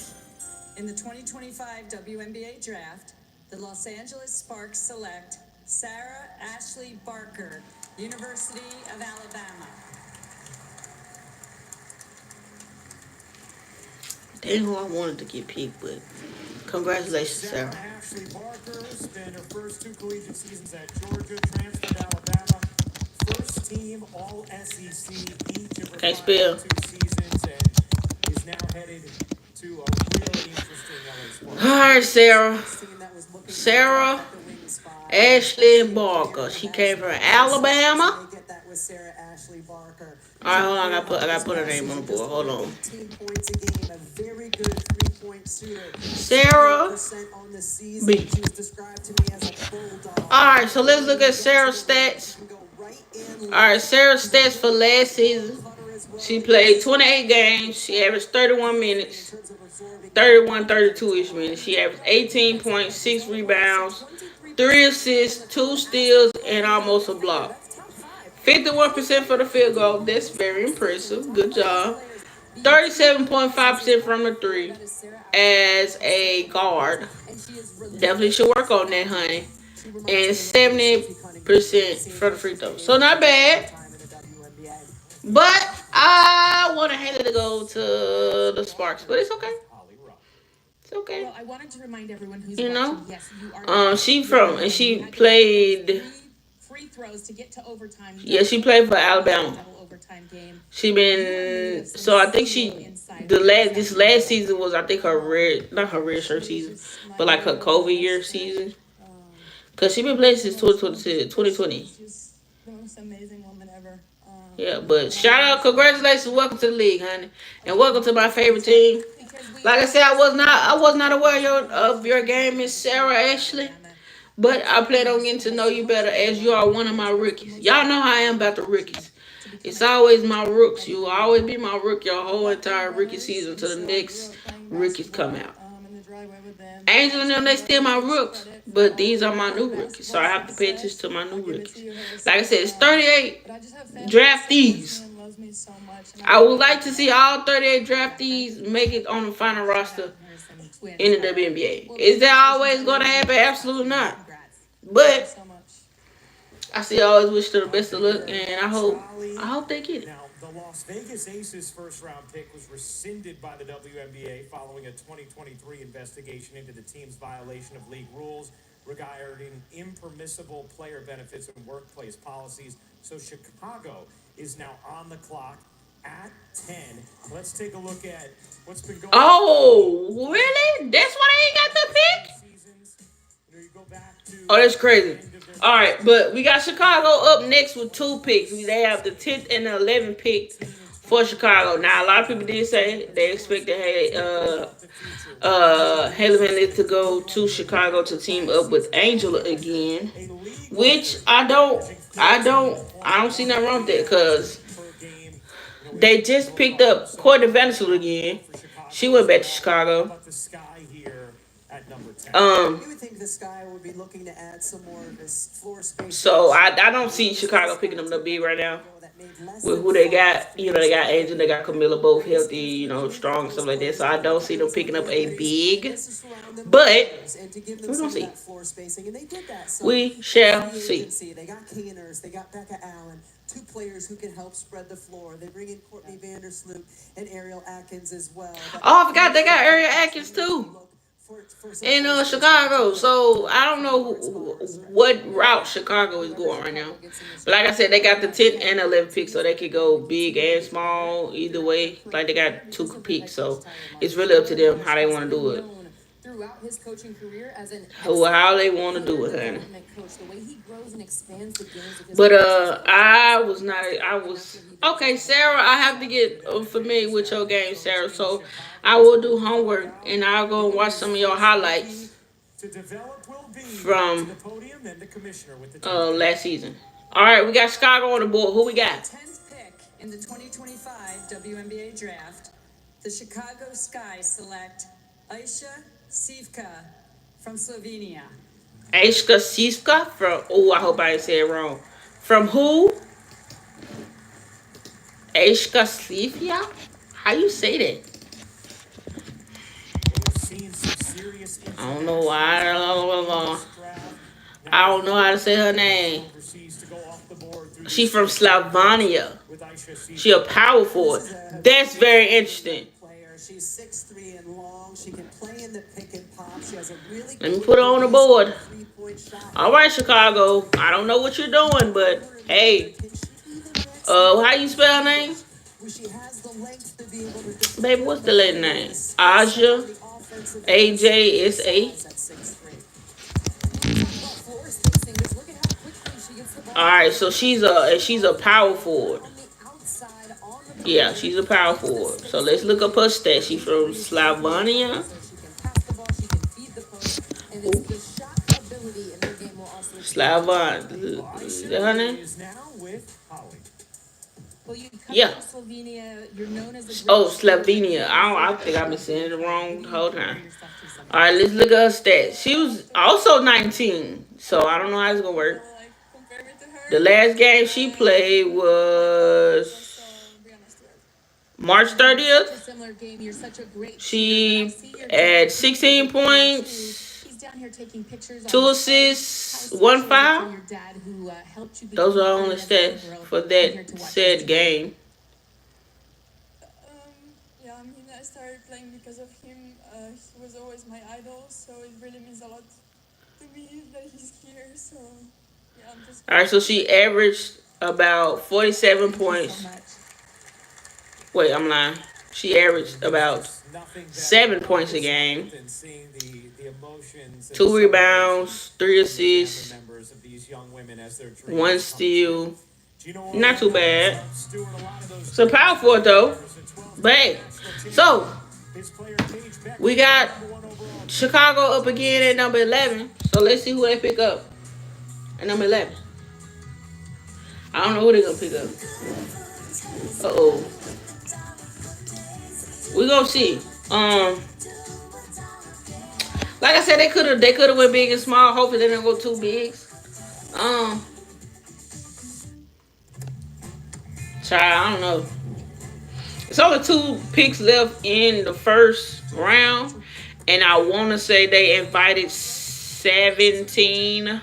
in the 2025 WNBA draft, the Los Angeles Sparks select Sarah Ashley Barker, University of Alabama. Dang, who I wanted to get picked, but congratulations, Sarah. Ashley Barker spent her first 2 collegiate seasons at Georgia, transferred to Alabama, first team All SEC each of her 2 seasons, and is now headed to a really interesting LA Sparks. All right, Sarah. Sarah Ashley Barker. She came from Alabama. All right, hold on. I gotta put her name on the board. Hold on. 18 points a game, a very good three-point shooter. Sarah 78% on the season. B. She was described to me as a bulldog. All right, so let's look at Sarah's stats. Can go right in. All right, Sarah's stats for last season. She played 28 games. She averaged 31 minutes. 31, 32-ish minutes. She averaged 18 points, 6 rebounds, 3 assists, 2 steals, and almost a block. 51% for the field goal. That's very impressive. Good job. 37.5% from the 3 as a guard. Definitely should work on that, honey. And 70% for the free throw. So not bad. But I want to hand it to go to the Sparks. But it's okay. It's okay. Well, I wanted to remind everyone who's You know? watching, yes, you are she played. free throws to get to overtime. Yeah, she played for Alabama. Double overtime game. She been so I think this last season was I think her not her red shirt season, but like her COVID year season. Cause she been playing since 2020. She's the most amazing woman ever. Yeah, but shout out, congratulations, welcome to the league, honey, and welcome to my favorite team. Like I said, I was not aware of your game, Miss Sarah Ashley. But I plan on getting to know you better as you are one of my rookies. Y'all know how I am about the rookies. It's always my rooks. You will always be my rook your whole entire rookie season until the next rookies come out. Angel and them, they still my rooks. But these are my new rookies. So I have to pay attention to my new rookies. Like I said, it's 38 draftees. I would like to see all 38 draftees make it on the final roster in the WNBA. Is that always going to happen? Absolutely not. But I still always wish them the best of luck, and I hope they get it. Now, the Las Vegas Aces first-round pick was rescinded by the WNBA following a 2023 investigation into the team's violation of league rules regarding impermissible player benefits and workplace policies. So Chicago is now on the clock at 10. Let's take a look at what's been going on. Oh, really? That's why they ain't got the pick? Oh, that's crazy. All right, but we got Chicago up next with 2 picks. They have the 10th and the 11th pick for Chicago. Now, a lot of people did say they expected Haley Van to go to Chicago to team up with Angela again, which I don't see nothing wrong with that because they just picked up Courtney Vanderbilt again. She went back to Chicago. You would think this guy would be looking to add some more of his floor space. So I don't see Chicago picking them up big right now. With who they got, they got Angel, they got Camilla, both healthy, strong and stuff like that. So I don't see them picking up a big. But we're gonna see. We shall see. They got Keeners, they got Becca Allen, 2 players who can help spread the floor. They bring in Courtney Vandersloot and Ariel Atkins as well. Oh, I forgot they got Ariel Atkins too in Chicago. So I don't know what route Chicago is going right now. But like I said, they got the 10th and 11th pick, so they could go big and small either way. Like they got 2 picks, so it's really up to them how they want to do it. Throughout his coaching career as an How they want to do it, honey. But I was okay, Sarah. I have to get familiar with your game, Sarah. So I will do homework and I'll go and watch some of your highlights from last season. All right, we got Chicago on the board. Who we got? 10th pick in the 2025 WNBA draft, the Chicago Sky select Aisha Sivka from Slovenia. Aisha Sivka from, I hope I didn't say it wrong. From who? Aisha Sivka? How you say that? I don't know why. I don't know how to say her name. She from Slovenia. She a power forward. That's very interesting. She's 6'3" and long. She can play in the pick and pop. She has a really Let me put her on the board. All right, Chicago. I don't know what you're doing, but hey. How you spell her name? Baby, what's the lady name? Aja. AJSA. All right, so she's a power forward. Yeah, she's a power forward. So let's look up her stats. She's from Slovenia. So she can pass the ball, she can feed the post, and it's the shot ability in her game will also Slavan. Is that her name? Is now with Holly. Well, you come Yeah. from Slovenia. You're known as a Oh, Slovenia. I think I've been saying it wrong the whole time. All right, let's look at her stats. She was also 19, so I don't know how it's gonna work. like compare me to her. The last game she played was So be honest with her. March Such a 30th. similar game. You're such a great. She shooter. I see your had dad 16 points, He's down here taking pictures. 2 assists, 1 foul. Your dad who helped you. Those are become only a better stats girl. for I'm here that to watch said you. game. Yeah, I mean, I started playing because of him. He was always my idol, so it really means a lot to me that he's here. So, yeah, I'm just. All right, so she averaged about 47 points. Wait, I'm lying. She averaged about 7 points a game, 2 rebounds, 3 assists, 1 steal. Not too bad. Some power for it though. But hey, so we got Chicago up again at number 11. So let's see who they pick up at number 11. I don't know who they're gonna pick up. Uh-oh. We gonna see. Like I said, they could have went big and small. Hopefully they didn't go too big. Child, I don't know. It's only 2 picks left in the first round, and I want to say they invited 17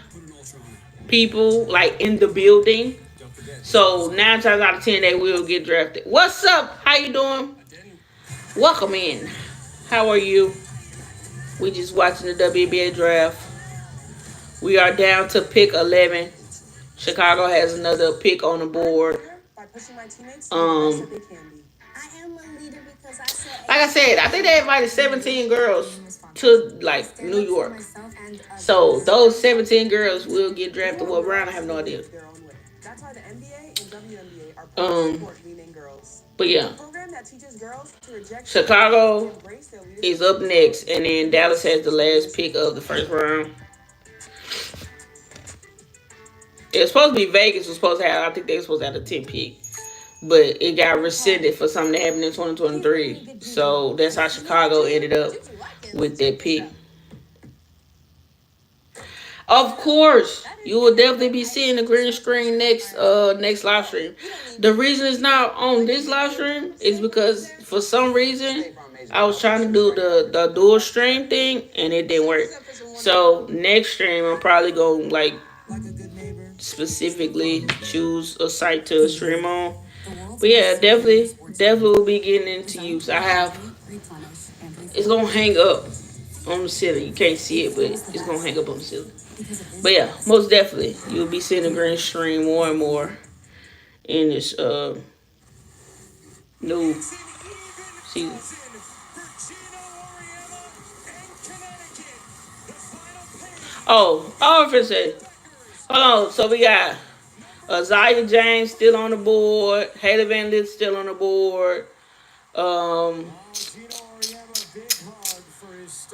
people like in the building. So 9 times out of 10 they will get drafted. What's up? How you doing? Welcome in. How are you? We just watching the WNBA draft. We are down to pick 11. Chicago has another pick on the board. By pushing my teammates Um, that they can be. I am a leader because I said. Like I said, I think they invited 17 girls to like New York. So those 17 girls will get drafted. What round? I have no idea. Their own way. That's why the NBA and WNBA are support women girls. But yeah, A program that teaches girls to reject Chicago and embrace their leadership. is up next, and then Dallas has the last pick of the first round. It's supposed to be Vegas was supposed to have. I think they were supposed to have a 10 pick, but it got rescinded for something that happened in 2023. So that's how Chicago ended up with that pick. Of course, you will definitely be seeing the green screen next live stream. The reason it's not on this live stream is because for some reason I was trying to do the dual stream thing and it didn't work. So next stream I'm probably going like specifically choose a site to stream on. But yeah, definitely will be getting into use. It's gonna hang up on the ceiling. You can't see it, but it's gonna hang up on the ceiling. But yeah, most definitely you'll be seeing the green screen more and more in this new season. Oh, I was gonna say, hold on. So we got Zaya James still on the board. Haley Van Lith still on the board.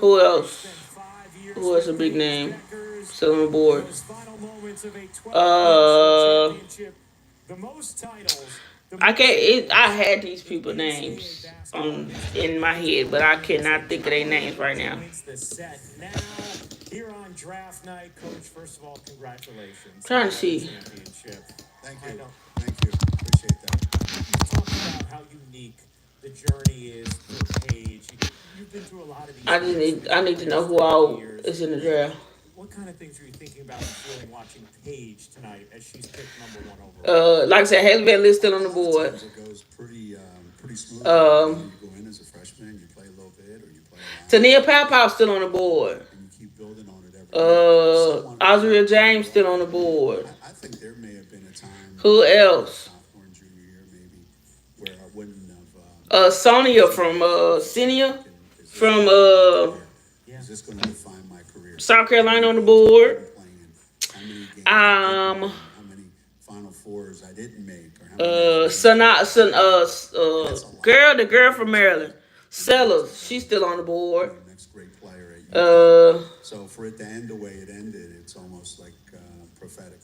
Who else? Who else a big name? Still on the board. I can't. I had these people names in my head, but I cannot think of their names right now. Here on draft night, Coach, first of all, congratulations. Trying to see. Thank you. Thank you. Appreciate that. Talk about how unique the journey is for Paige. You've been through a lot of these. I need to know who all is in the draft. What kind of things are you thinking about and feeling watching Paige tonight as she's picked number 1 overall? Like I said, Haley Van Lith still on the board. It goes pretty smooth. You go in as a freshman, you play a little bit, or you play a lot, Tania Powell still on the board. and you keep building on it every year. Azria James still on the board. I think there may have been a time. Who else? Sophomore and junior year, maybe, where I wouldn't have. Sonia from Senia from Is this going to define my career? South Carolina on the board. Playing how many games I didn't win, how many Final Fours I didn't make, or The girl from Maryland, Sellers, she's still on the board. Next great player at UConn. So for it to end the way it ended, it's almost like prophetic.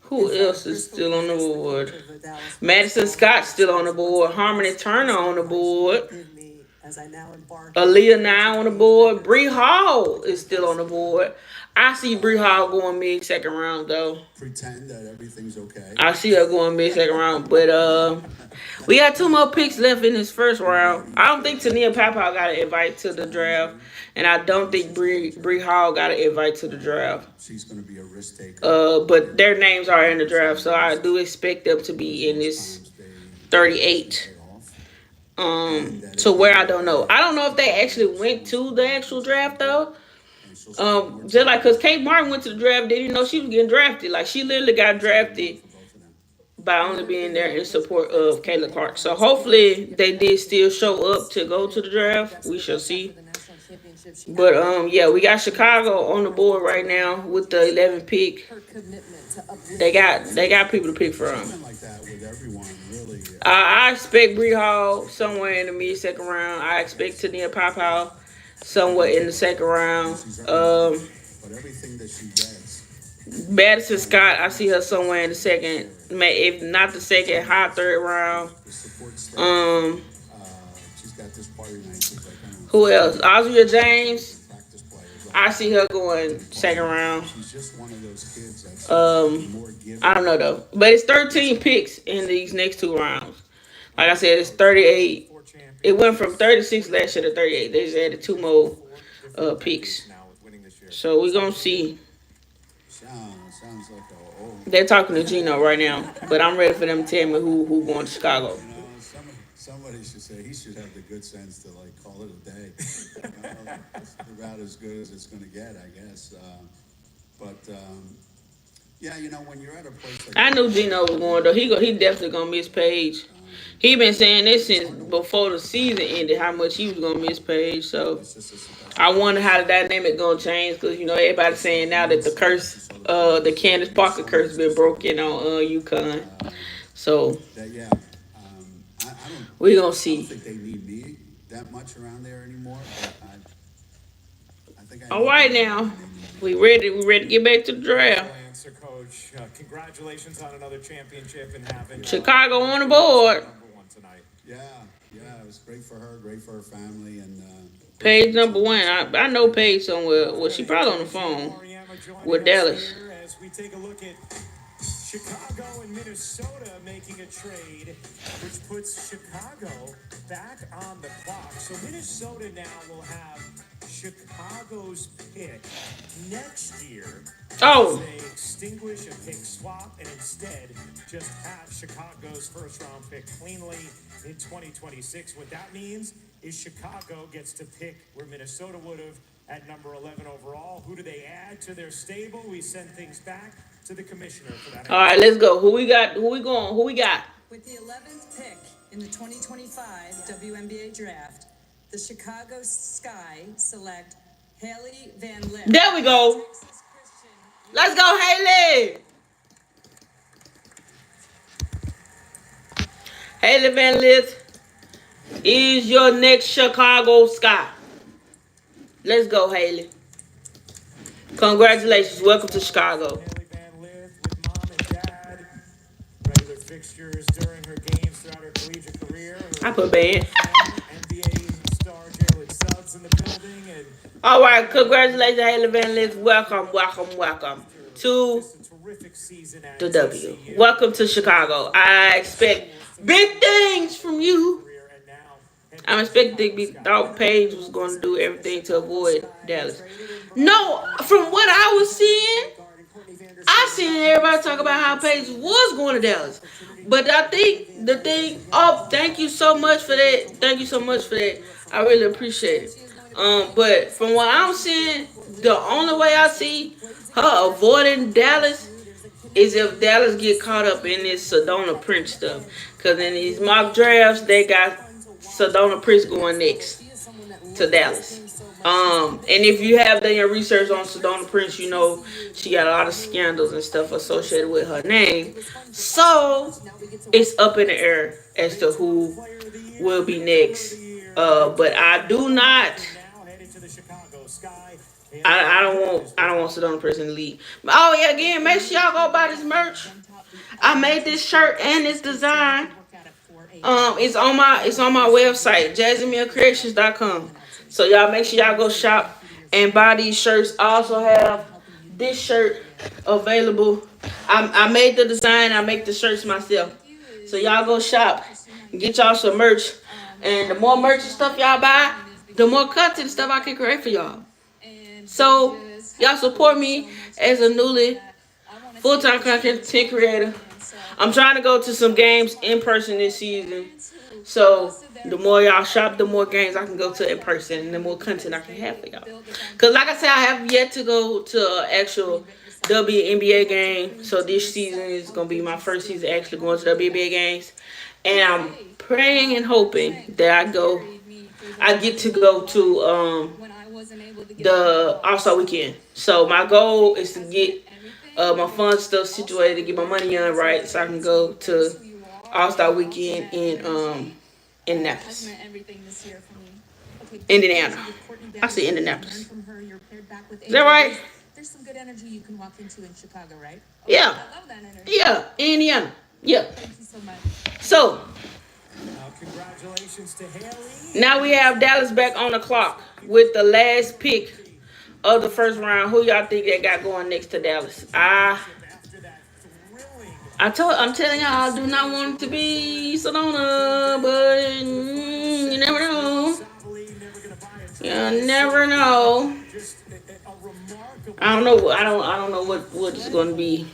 Who else is still on the board? Madison Scott still on the board. Harmony Turner on the board. Aaliyah now on the board. Bree Hall is still on the board. I see Bree Hall going mid-second round, though. Pretend that everything's okay. I see her going mid-second round. But we got 2 more picks left in this first round. I don't think Tania Papa got an invite to the draft. And I don't think Bree Hall got an invite to the draft. She's going to be a risk taker. But their names are in the draft, so I do expect them to be in this 38. To where I don't know. I don't know if they actually went to the actual draft, though. Just like, because Kate Martin went to the draft, they didn't know she was getting drafted. Like, she literally got drafted by only being there in support of Kayla Clark. So hopefully they did still show up to go to the draft. We shall see. But yeah, we got Chicago on the board right now with the 11th pick. They got people to pick from. I expect Bree Hall somewhere in the mid-second round. I expect Tania Papa somewhere in the second round. Madison Scott, I see her somewhere in the second, if not the second, high third round. Who else? Ozria James, I see her going second round. I don't know though, but it's 13 picks in these next 2 rounds. Like I said, it's 38. It went from 36 last year to 38. They just added 2 more picks. So we're gonna see. They're talking to Gino right now, but I'm ready for them to tell me who going to Chicago. Somebody should say he should have the good sense to like call it a day. It's about as good as it's going to get, I guess. Yeah, when you're at a place like I knew Gino was going though. He definitely gonna miss Paige. He been saying this since before the season ended, how much he was gonna miss Paige. So I wonder how the dynamic gonna change, because everybody's saying now that the curse, the Candace Parker curse, been broken on UConn. So we gonna see. I don't think they need me that much around there anymore. I think all right, now we ready. We ready to get back to the draft. Coach, congratulations on another championship and having Chicago on the board. Yeah, it was great for her, great for her family, and Paige number 1. I know Paige somewhere. Well, she probably on the phone with Dallas. As we take a look at Chicago and Minnesota making a trade, which puts Chicago back on the clock. So Minnesota now will have Chicago's pick next year. Oh. They extinguish a pick swap and instead just have Chicago's first-round pick cleanly in 2026. What that means is Chicago gets to pick where Minnesota would have at number 11 overall. Who do they add to their stable? We send things back to the commissioner for that. All right, let's go. Who we got? Who we going? Who we got? With the 11th pick in the 2025 WNBA draft, the Chicago Sky select Haley Van Lith. There we go. Let's go, Haley. Haley Van Lith is your next Chicago Sky. Let's go, Haley. Congratulations. Welcome to Chicago. Haley Van Lith with mom and dad, regular fixtures during her games throughout her collegiate career. I put band. NBA star Jalen Suggs in the building. And all right, congratulations, Haley Van Lith. Welcome to the W. Welcome to Chicago. I expect big things from you. I'm expecting Big Dog Page was going to do everything to avoid Dallas. No, from what I was seeing, I seen everybody talk about how Page was going to Dallas. But I think the thing, thank you so much for that. Thank you so much for that. I really appreciate it. But from what I'm seeing, the only way I see her avoiding Dallas is if Dallas get caught up in this Sedona Prince stuff. Because in these mock drafts, they got Sedona Prince going next to Dallas. And if you have done your research on Sedona Prince, you know she got a lot of scandals and stuff associated with her name. So it's up in the air as to who will be next. But I do not. I don't want Sedona Prince in the league. Oh yeah, again, make sure y'all go buy this merch. I made this shirt and this design. It's on my website, jazzvbop.com. So y'all make sure y'all go shop and buy these shirts. I also have this shirt available. I made the design. I make the shirts myself. So y'all go shop and get y'all some merch. And the more merch and stuff y'all buy, the more content stuff I can create for y'all. So y'all support me as a newly full-time content creator. I'm trying to go to some games in person this season. So the more y'all shop, the more games I can go to in person, and the more content I can have for y'all. Cause like I said, I have yet to go to an actual WNBA game. So this season is gonna be my first season actually going to WNBA games, and I'm praying and hoping that I get to go to the All-Star weekend. So my goal is to get my fun stuff situated, to get my money on right, so I can go to All-Star weekend in Indianapolis. Indiana. I say Indianapolis. Is that right? There's some good energy you can walk into in Chicago, right? Yeah. I love that energy. Yeah, Indiana. Yeah. Thank you so much. So Congratulations to Haley. now we have Dallas back on the clock with the last pick of the first round. Who y'all think they got going next to Dallas? I'm telling y'all, I do not want it to be Sedona, but you never know. You never know. I don't know. I don't know what it's going to be.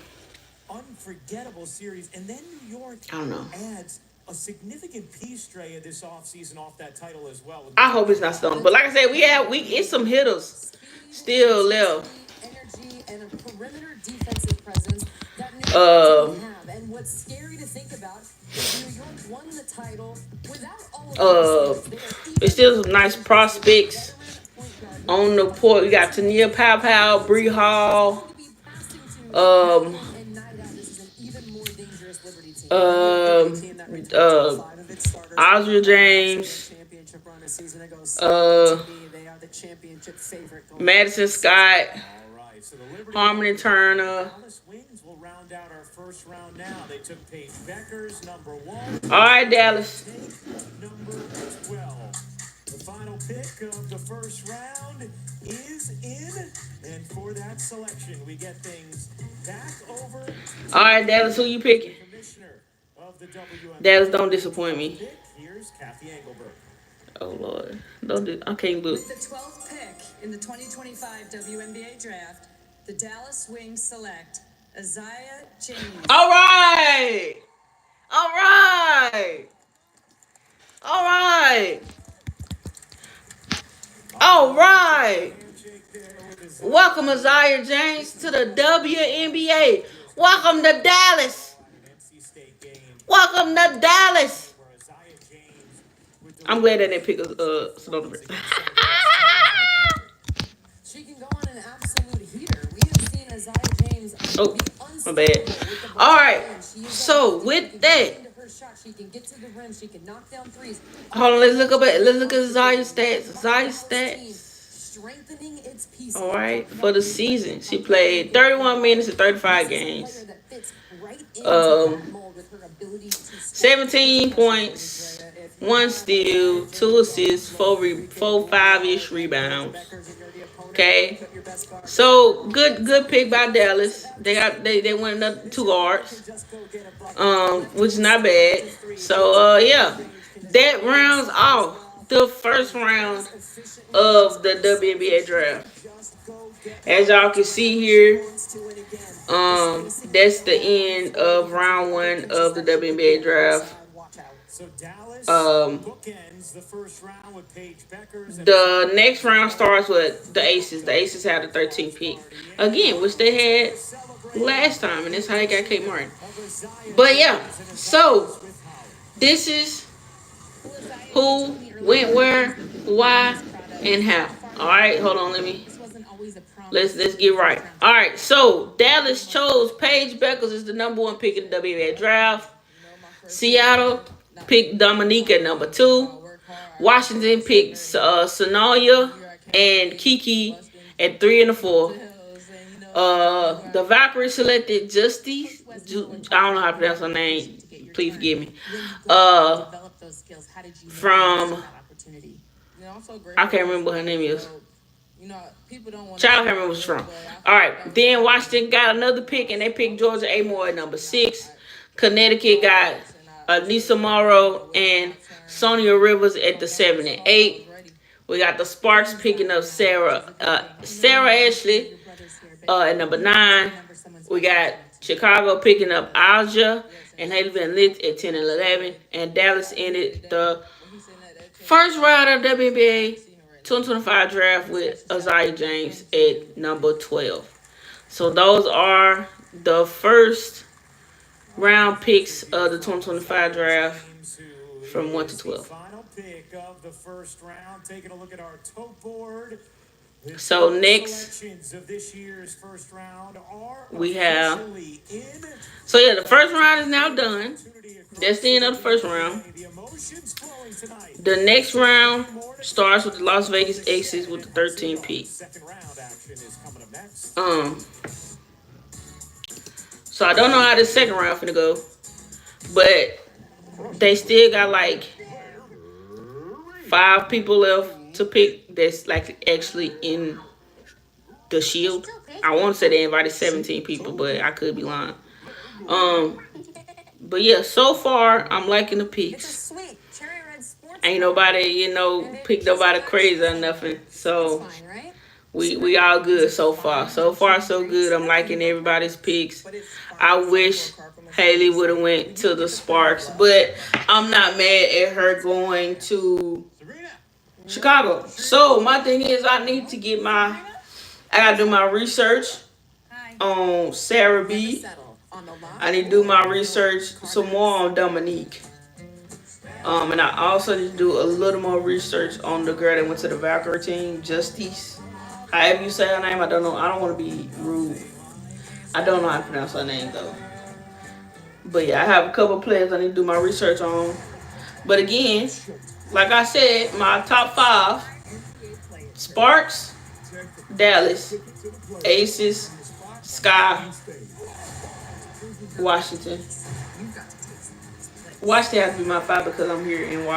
Unforgettable series, and then New York adds a significant piece, Drea, this offseason off that title as well. I hope it's not Sedona, but like I said, it's some hitters still left. Energy and a perimeter defensive presence that New York didn't have. And what's scary to think about is New York won the title without all of it's still some nice prospects on the court. We got Tania Pow, Bree Hall, Osria James, Madison Scott, Harmony Turner. Will round out our first round now. They took Paige Beckers, number 1. All right, Dallas. Number 12. The final pick of the first round is in. And for that selection, we get things back over. All right, Dallas, who you picking? Dallas, don't disappoint me. Here's Kathy Engelberg. Oh, Lord. I can't look. With the 12th pick in the 2025 WNBA draft, the Dallas Wings select Isaiah James. All right. All right. All right. All right. Welcome, Isaiah James, to the WNBA. Welcome to Dallas. Welcome to Dallas. I'm glad that they picked Sedona. She can go on an absolute heater. We have seen Isaiah James. Oh, my bad. All right. So with that, she can get to the rim. She can knock down threes. hold on. Let's look at Zaya's stats. Zaya's stats. Strengthening its pieces. All right, for the season, she played 31 minutes in 35 games. 17 points, 1 steal, 2 assists, 4 5-ish rebounds. Okay, so good pick by Dallas. They won another 2 guards, which is not bad. So yeah, that rounds off the first round of the WNBA draft. As y'all can see here, that's the end of round 1 of the WNBA draft. The next round starts with the Aces. The Aces have the 13th pick again, which they had last time, and that's how they got Kate Martin. But yeah, so this is who went where, why, and how. All right, hold on. This wasn't always a promise. Let's get right. All right, so Dallas chose Paige Beckles as the #1 pick in the WNBA draft. Seattle picked Dominique at #2. Washington picked Sonalia and Kiki at 3 and the 4. The Valkyries selected Justice. I don't know how to pronounce her name. Please forgive me. From I can't remember what her name is. Child can't remember what she's from. All right. Then Washington got another pick, and they picked Georgia Amore at #6. Connecticut got Anissa Morrow and Sonia Rivers at the 7 and 8. We got the Sparks picking up Sarah Ashley at #9. We got Chicago picking up Alja and Haley Van Lith at 10 and 11. And Dallas ended the first round of WNBA 2025 draft with Isaiah James at #12. So those are the first round picks of the 2025 draft from 1 to 12. Final pick of the first round. Taking a look at our tote board. So next, Selections of this year's first round are we have. officially in. So yeah, the first round is now done. That's the end of the first round. The emotions flowing tonight. The next round starts with the Las Vegas Aces with the 13th pick. Second round action is coming up next. So I don't know how the second round finna go, but they still got like 5 people left to pick that's like actually in the Shield. I want to say they invited 17 people, but I could be lying. But yeah, so far I'm liking the picks. Ain't nobody, picked nobody crazy or nothing. So we all good so far. So far so good. I'm liking everybody's picks. I wish Haley would have went to the Sparks, but I'm not mad at her going to Chicago. So my thing is I gotta do my research on Sarah B. I need to do my research some more on Dominique. And I also need to do a little more research on the girl that went to the Valkyrie team, Justice. However you say her name, I don't know. I don't want to be rude. I don't know how to pronounce her name though. But yeah, I have a couple players I need to do my research on. But again, like I said, my top 5: Sparks, Dallas, Aces, Sky, Washington. Washington has to be my 5 because I'm here in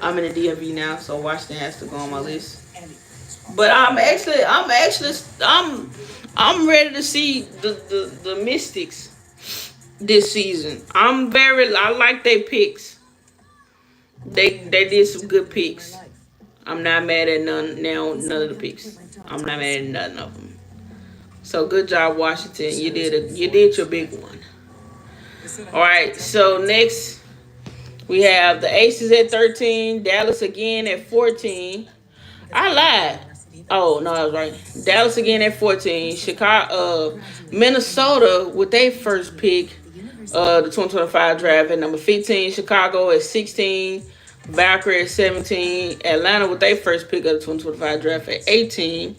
I'm in the DMV now, so Washington has to go on my list. But I'm ready to see the Mystics this season. I like their picks. They did some good picks. I'm not mad at none of the picks. I'm not mad at none of them. So good job, Washington. You did your big one. All right. So next we have the Aces at 13, Dallas again at 14. I lied. Oh no, I was right. Dallas again at 14. Chicago, Minnesota with their first pick, the 2025 draft at #15. Chicago at 16. Valkyrie at 17. Atlanta with their first pick of the 2025 draft at 18.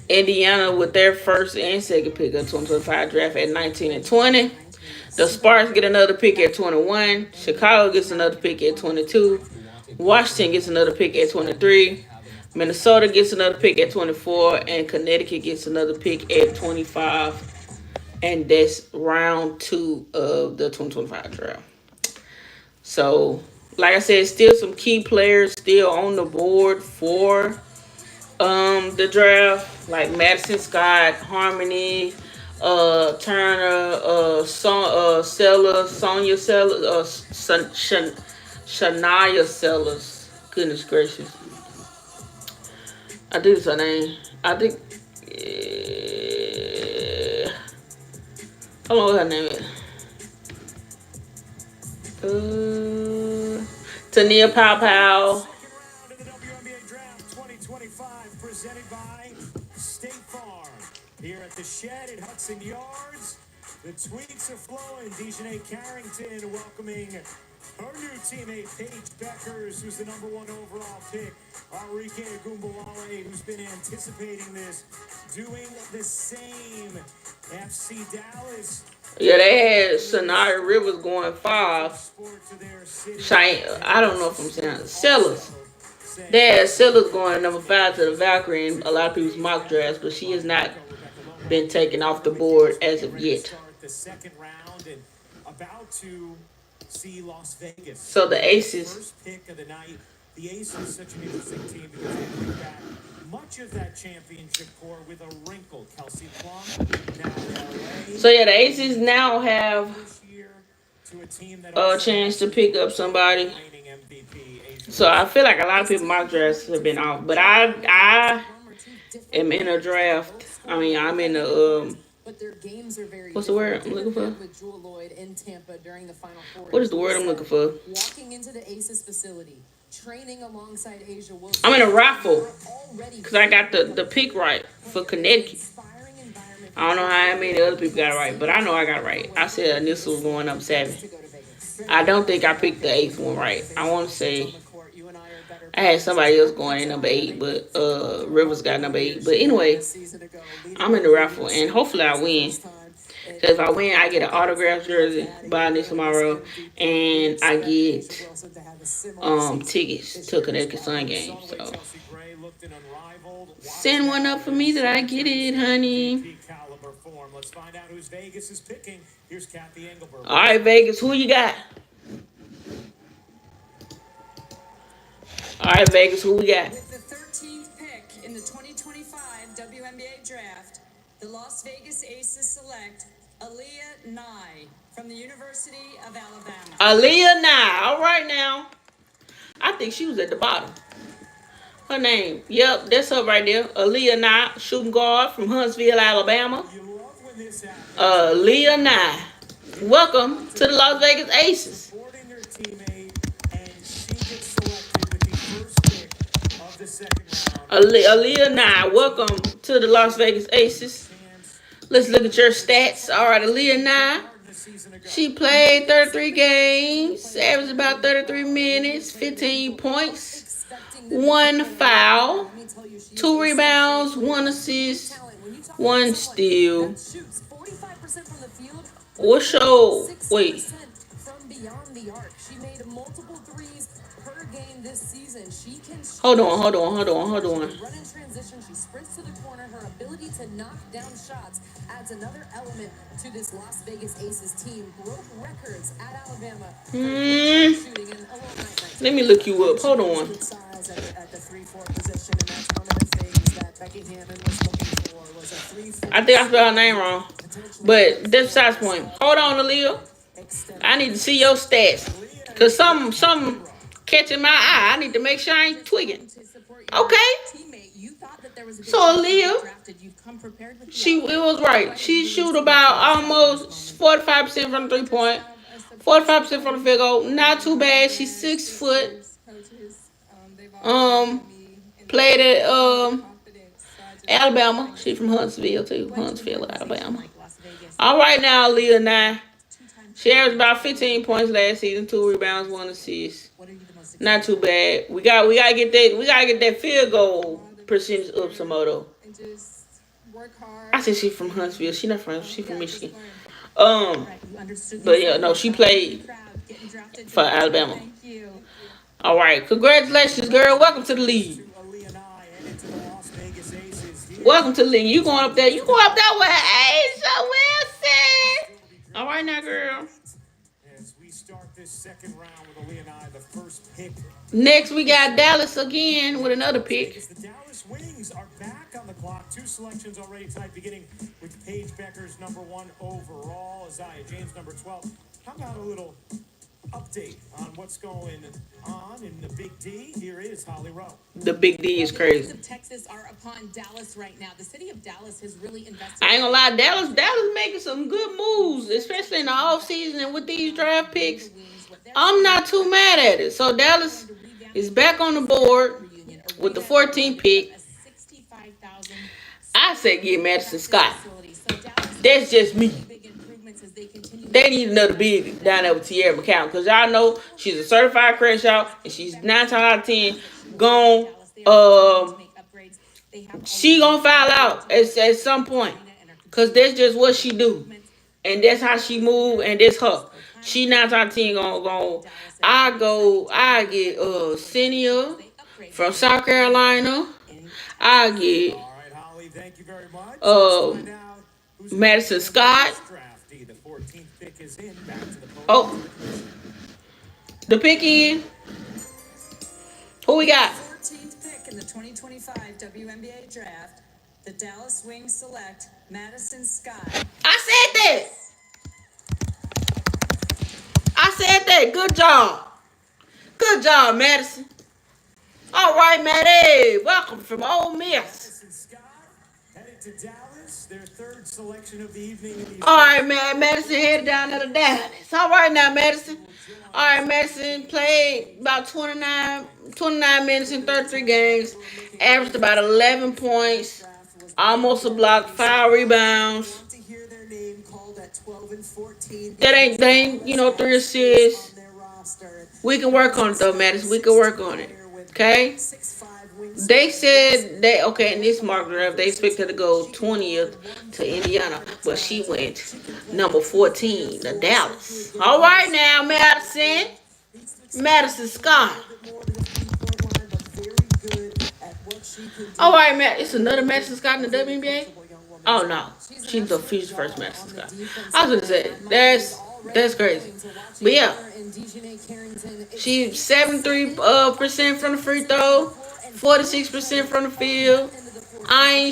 Indiana with their first and second pick of the 2025 draft at 19 and 20. The Sparks get another pick at 21. Chicago gets another pick at 22. Washington gets another pick at 23. Minnesota gets another pick at 24. And Connecticut gets another pick at 25. And that's round 2 of the 2025 draft. So, like I said, still some key players still on the board for the draft, like Madison Scott, Harmony, Turner, Sellers, Sonia Sellers, Shania Sellers. Goodness gracious. I think it's her name. I think. I don't know what her name is. Tania Powell. Second round of the WNBA Draft 2025, presented by State Farm. Here at the Shed at Hudson Yards, the tweets are flowing. Dejanay Carrington welcoming Her new teammate, Paige Beckers, who's the #1 overall pick. Enrique Agumbawale, who's been anticipating this, doing the same. FC Dallas. Yeah, they had Sanaya Rivers going 5. I don't know if I'm saying Sellers. They had Sellers going number 5 to the Valkyrie in a lot of people's mock drafts, but she has not been taken off the board as of yet. The second round and about to see Las Vegas. So the Aces. First pick of the night. The Aces such an interesting team because they bring back much of that championship core with a wrinkle. Kelsey Plum, now LA. So yeah, the Aces now have This year to a team that a chance to pick up somebody. So I feel like a lot of people mock drafts have been off, but I am in a draft. I mean, I'm in the But their games are very what's the word I'm looking for? with Jewel Lloyd in Tampa during the Final Four. What is the word I'm looking for? Walking into the Aces facility, training alongside Asia Wilson. I'm in a raffle because I got the pick right for Connecticut. I don't know how many other people got it right, but I know I got it right. I said initials going up 7. I don't think I picked the 8th one right. I want to say I had somebody else going in number 8, but Rivers got number 8. But anyway, I'm in the raffle, and hopefully I win. Because if I win, I get an autographed jersey, buy this tomorrow, and I get tickets to Connecticut Sun game. So send one up for me that I get it, honey. Let's find out who's Vegas is picking. Here's Kathy Engelberg. All right, Vegas, who you got? All right, Vegas, who we got? With the 13th pick in the 2025 WNBA draft, the Las Vegas Aces select Aaliyah Nye from the University of Alabama. Aaliyah Nye. All right now. I think she was at the bottom. Her name. Yep, that's her right there. Aaliyah Nye, shooting guard from Huntsville, Alabama. Aaliyah Nye. Welcome to the Las Vegas Aces. Aaliyah Nye, welcome to the Las Vegas Aces. Let's look at your stats. All right, Aaliyah Nye. She played 33 games, averaged about 33 minutes, 15 points, 1 foul, 2 rebounds, 1 assist, 1 steal. What's your wait? Hold on. She sprints to the corner. Her ability to knock down shots adds another element to this Las Vegas Aces team. Broke records at Alabama. Let me look you up. Hold on. I think I spelled her name wrong. But that's besides the point. Hold on, Aaliyah. I need to see your stats. Because some catching my eye. I need to make sure I ain't twigging. Okay. So Aaliyah, it was right. She shoot about almost 45% from the 3-point, 45% from the field goal. Not too bad. She's 6 foot. Played at Alabama. She's from Huntsville too. Huntsville, Alabama. All right now, Aaliyah Nye. She averaged about 15 points last season, 2 rebounds, 1 assist. Not too bad. We gotta get that. We gotta get that field goal percentage up some more though. I said she's from Huntsville. She not from. She from Michigan. But yeah, no, she played for Alabama. All right, congratulations, girl. Welcome to the league. Welcome to the league. You going up there? You going up there with Asia Wilson? All right now, girl. As we start this second round with Aaliyah Nye, the first pick. Next, we got Dallas again with another pick. The Dallas Wings are back on the clock. 2 selections already tonight, beginning with Paige Beckers, #1 overall, Isaiah James, #12. How about a little update on what's going on in the Big D? Here is Holly Rowe. The Big D is crazy. The Texas are upon Dallas right now. The city of Dallas has really invested. I ain't gonna lie, Dallas making some good moves, especially in the offseason and with these draft picks. I'm not too mad at it. So Dallas is back on the board with the 14th pick. I say get Madison Scott. That's just me. they need another big down there with Tierra McCown because y'all know she's a certified crash out and she's 9 times out of 10 gone. She gonna foul out at some point because that's just what she do and that's how she move and that's her. She 9 times out of 10 gonna I get Senior from South Carolina. I get All right, Holly, thank you very much. Madison Scott. The 14th pick is in. Back to the Oh, the pick in. Who we got? 14th pick in the 2025 WNBA draft, the Dallas Wings select Madison Scott. I said that. I said that. Good job. Good job, Madison. All right, Maddie. Welcome from Ole Miss. Madison Scott headed to Dallas, their third selection of the evening. All right, Madison headed down to the Dallas. All right now, Madison. All right, Madison played about 29 minutes in 33 games, averaged about 11 points, almost a block, 5 rebounds. That ain't 3 assists. We can work on it though, Madison. We can work on it. Okay? They said in this mock draft they expected to go 20th to Indiana, but she went number 14 to Dallas. All right now, Madison Scott. All right, Matt. It's another Madison Scott in the WNBA. Oh no, she's the first Madison Scott. I was gonna say that's crazy, but yeah, she's 73% from the free throw, 46% from the field.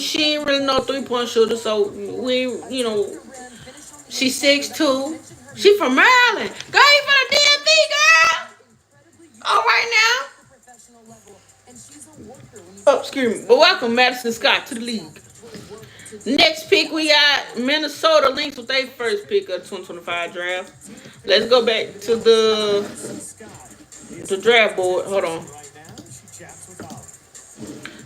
She ain't really no 3-point shooter, so she's 6'2". She from Maryland. Girl, you from the DMV, girl. All right now. Oh, excuse me. But welcome, Madison Scott, to the league. Next pick, we got Minnesota Lynx with their first pick of the 2025 draft. Let's go back to the draft board. Hold on.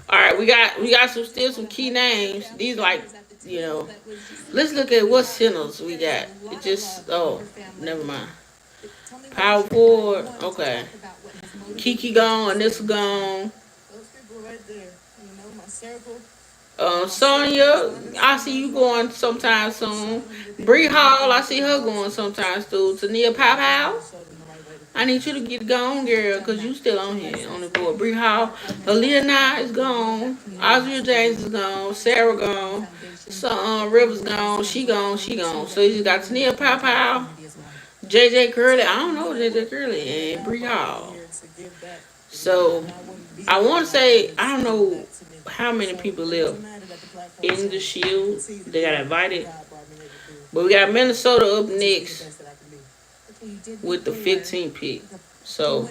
All right, we got some key names. These let's look at what centers we got. It just never mind. Power forward. Okay. Kiki gone. Anissa gone. Sonya, I see you going sometime soon. Bree Hall, I see her going sometime soon. Tania Pow, I need you to get gone, girl, because you still on here on the board. Bree Hall, Aaliyah is gone. Osria James is gone. Sarah gone. Rivers gone. She gone. So you just got Tania Pow, JJ Curley. I don't know JJ Curley and Bree Hall. So I want to say I don't know how many people live in the Shield. They got invited. But we got Minnesota up next with the 15th pick. So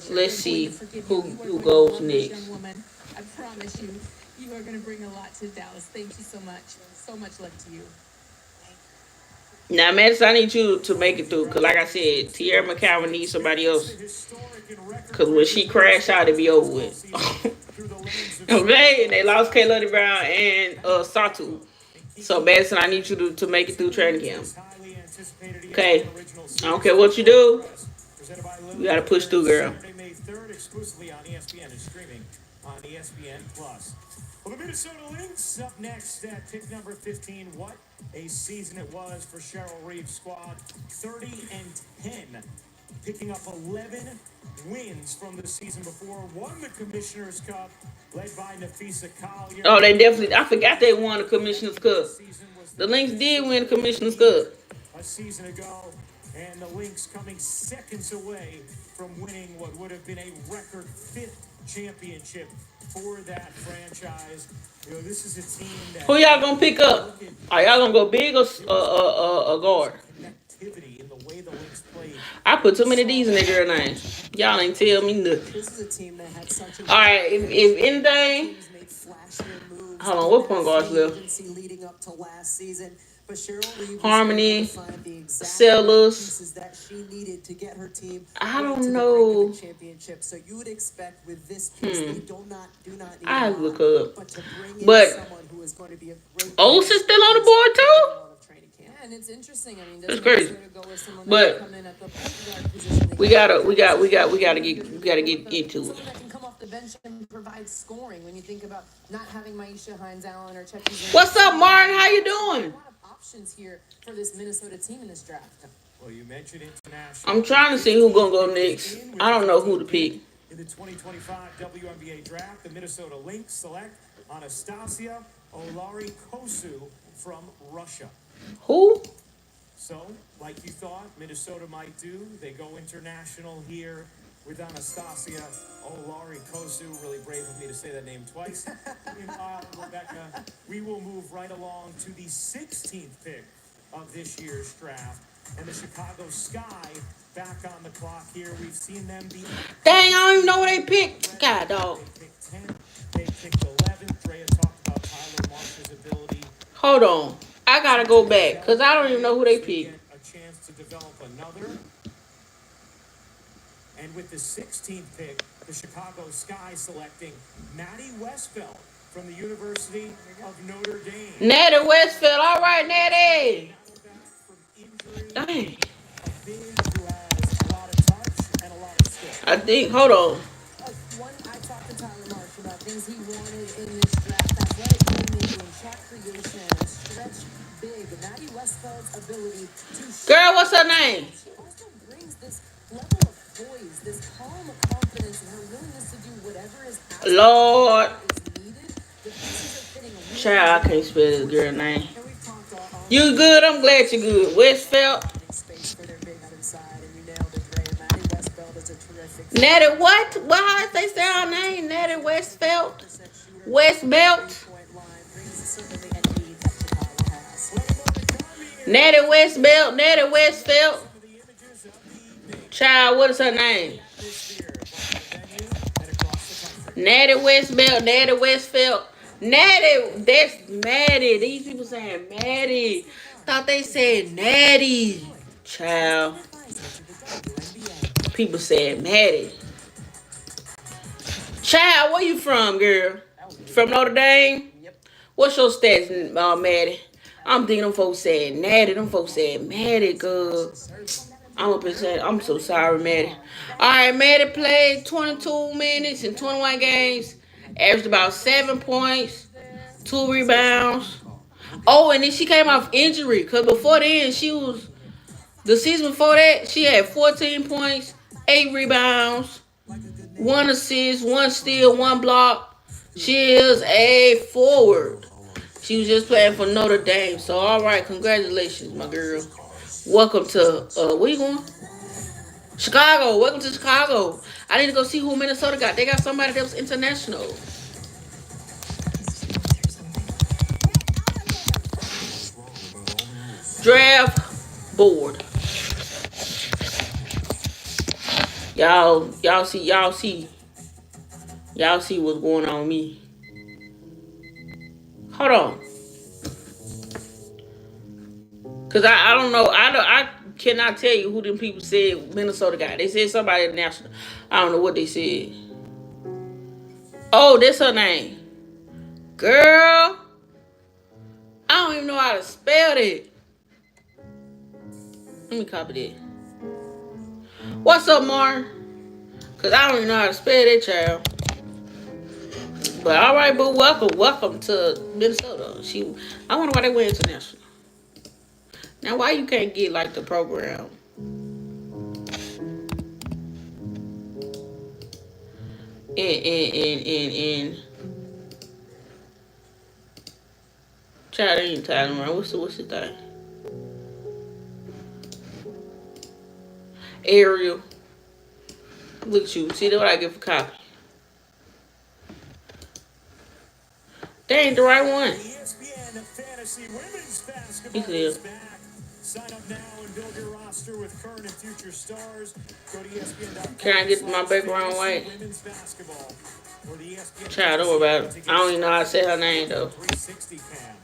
let's see who goes next. I promise you, you are going to bring a lot to Dallas. Thank you so much. So much love to you. Now, Madison, I need you to make it through. Because like I said, Tierra McCowan needs somebody else. Because when she crashed out, it'd be over with. Okay, they lost Kayla Brown and Satu. So, Madison, I need you to make it through training camp. Okay? I don't care what you do. You got to push through, girl. Exclusively on ESPN and streaming on ESPN Plus. Well, the Minnesota Lynx up next at pick number 15. What a season it was for Cheryl Reeve's squad. 30-10, picking up 11 wins from the season before. Won the Commissioner's Cup, led by Nafisa Collier. Oh, they definitely. I forgot they won the Commissioner's Cup. The Lynx did win the Commissioner's Cup a season ago, and the Lynx coming seconds away from winning what would have been a record 5th championship for that franchise. This is a team that... Who y'all gonna pick up? Are y'all gonna go big or guard? In the way the Lynx played. I put too many D's in their girl name. Y'all ain't tell me nothing. This is a team that had such a... All right, if anything... Hold on, what point guards left? Leading up to last season. But Cheryl Reeve Harmony, Sellers. That she needed to get her team I don't know. Championship. So you would expect with this piece, they do not need I look up. but to bring in But someone who is going to be a great Olsen's still on the board too? and it's interesting. I mean, That's doesn't crazy. Minnesota go with someone that But can come in at the point guard position? we gotta get into it. Someone that can come off the bench and provide scoring. When you think about not having Maisha Hines-Allen or Chucky. What's up, Martin? How you doing? A lot of options here for this Minnesota team in this draft. Well, you mentioned international. I'm trying to see who's gonna go next. I don't know who to pick. In the 2025 WNBA draft, the Minnesota Lynx select Anastasia Olari-Kosu from Russia. Who? So, like you thought Minnesota might do, they go international here with Anastasia Olari-Kosu. Really brave of me to say that name twice. Meanwhile, Rebecca, we will move right along to the 16th pick of this year's draft. And the Chicago Sky back on the clock here. We've seen them be... Dang, I don't even know what they picked. God, dog. They picked 10. They picked 11. Drea talked about Tyler Marsh's ability. Hold on. I gotta go back because I don't even know who they picked. A chance to develop another. And with the 16th pick, the Chicago Sky selecting Maddie Westfeld from the University of Notre Dame. Natty Westfield. All right, Natty. Dang. A big who has a lot of touch and a lot of skill. I think, hold on. One, I talked to Tyler Marsh about things he wanted in this draft: athletic playmaking, shot creation, stretch big. Maddie Westfeld's ability to Girl, what's her name? She also brings this level of poise, this calm confidence, and her willingness to do whatever is asked Lord. is needed. The pieces are fitting a really Child, I can't spell this girl name. And we've talked all You good? I'm glad you good. Westfeld. space for their bigs inside, and you nailed it, Dre. Maddie Westfeld is a terrific Natty what? Why how they say her name? Natty Westfeld. Westbelt. point line, brings certainly a need that Chicago has. Natty Westbelt. Natty Westfeld. Child, what is her name? Natty Westbelt. Natty Westfeld. Natty, that's Maddie. These people saying Maddie. Thought they said Natty. Child. People said Maddie. Child, where you from, girl? From Notre Dame? What's your stats, Maddie? I'm thinking them folks said Natty. Them folks said Maddie, girl. I'm so sorry, Maddie. All right, Maddie played 22 minutes in 21 games. Averaged about 7 points, 2 rebounds. Oh, and then she came off injury. Because before then, the season before that, she had 14 points, 8 rebounds, 1 assist, 1 steal, 1 block. She is a forward. She was just playing for Notre Dame. So, all right, congratulations, my girl. Welcome to, where you going? Chicago. Welcome to Chicago. I need to go see who Minnesota got. They got somebody that was international. Draft board. Y'all see what's going on with me. Hold on. Cause I don't know. I cannot tell you who them people said Minnesota got. They said somebody national. I don't know what they said. Oh, that's her name. Girl. I don't even know how to spell it. Let me copy that. What's up, Martin? Cause I don't even know how to spell that, child. But all right, but welcome to Minnesota. I wonder why they went international. Now, why you can't get like the program? In child ain't telling around. What's the thing? Ariel. Look at you. See, that's what I get for copy. That ain't the right one. ESPN Fantasy Women's Basketball He is said. back. Sign up now and build your roster with current and future stars. Go to ESPN.com. Can I get my background white? Women's basketball or the ESPN Child, don't worry about it. I don't even know how to say her name though. 360 cam.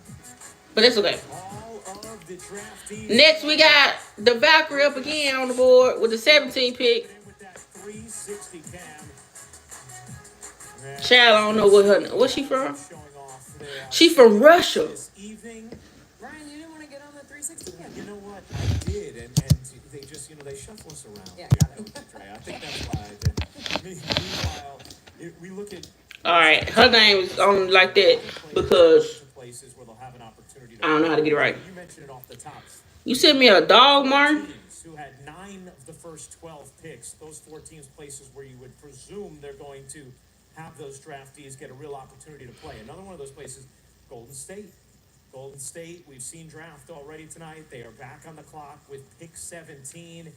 But that's okay. All of the draftees Next, we got the Valkyrie up again on the board with the 17th pick. with that 360 cam. Child, I don't know what's she from? Showing off there She from Russia. this evening. Ryan, you didn't want to get on the 360 2016. You know what? I did, and they just, they shuffle us around. Yeah, here, got it. Dre. I think that's why I did. Meanwhile, we look at All right, her name is on like that because places where they'll have an opportunity I don't know how to get it right. You mentioned it off the top. You sent me a dog, Martin. Teams who had 9 of the first 12 picks, those 4 teams, places where you would presume they're going to have those draftees get a real opportunity to play. Another one of those places, Golden State. Golden State, we've seen draft already tonight. They are back on the clock with pick 17.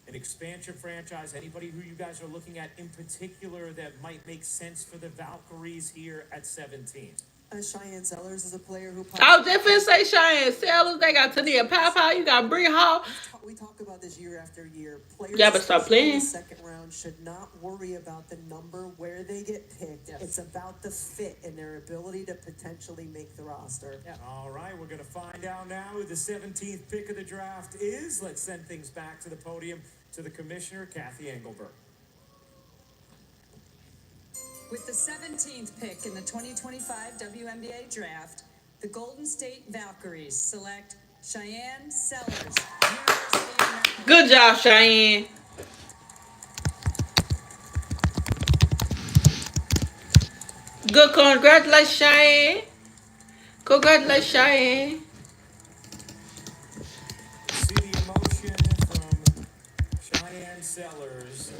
An expansion franchise. Anybody who you guys are looking at in particular that might make sense for the Valkyries here at 17? Cheyenne Sellers is a player who. I was just finna say Cheyenne Sellers. They got Tania Pow. You got Bree Hall. We talk about this year after year. Players Y'all better start playing. in the second round should not worry about the number where they get picked. Yes. It's about the fit and their ability to potentially make the roster. Yeah. All right, we're going to find out now who the 17th pick of the draft is. Let's send things back to the podium to the commissioner, Kathy Engelberg. With the 17th pick in the 2025 WNBA draft, the Golden State Valkyries select Cheyenne Sellers, University of Maryland. Good job, Cheyenne. Good, congratulations, Cheyenne. Congratulations, Cheyenne. See the emotion from Cheyenne Sellers.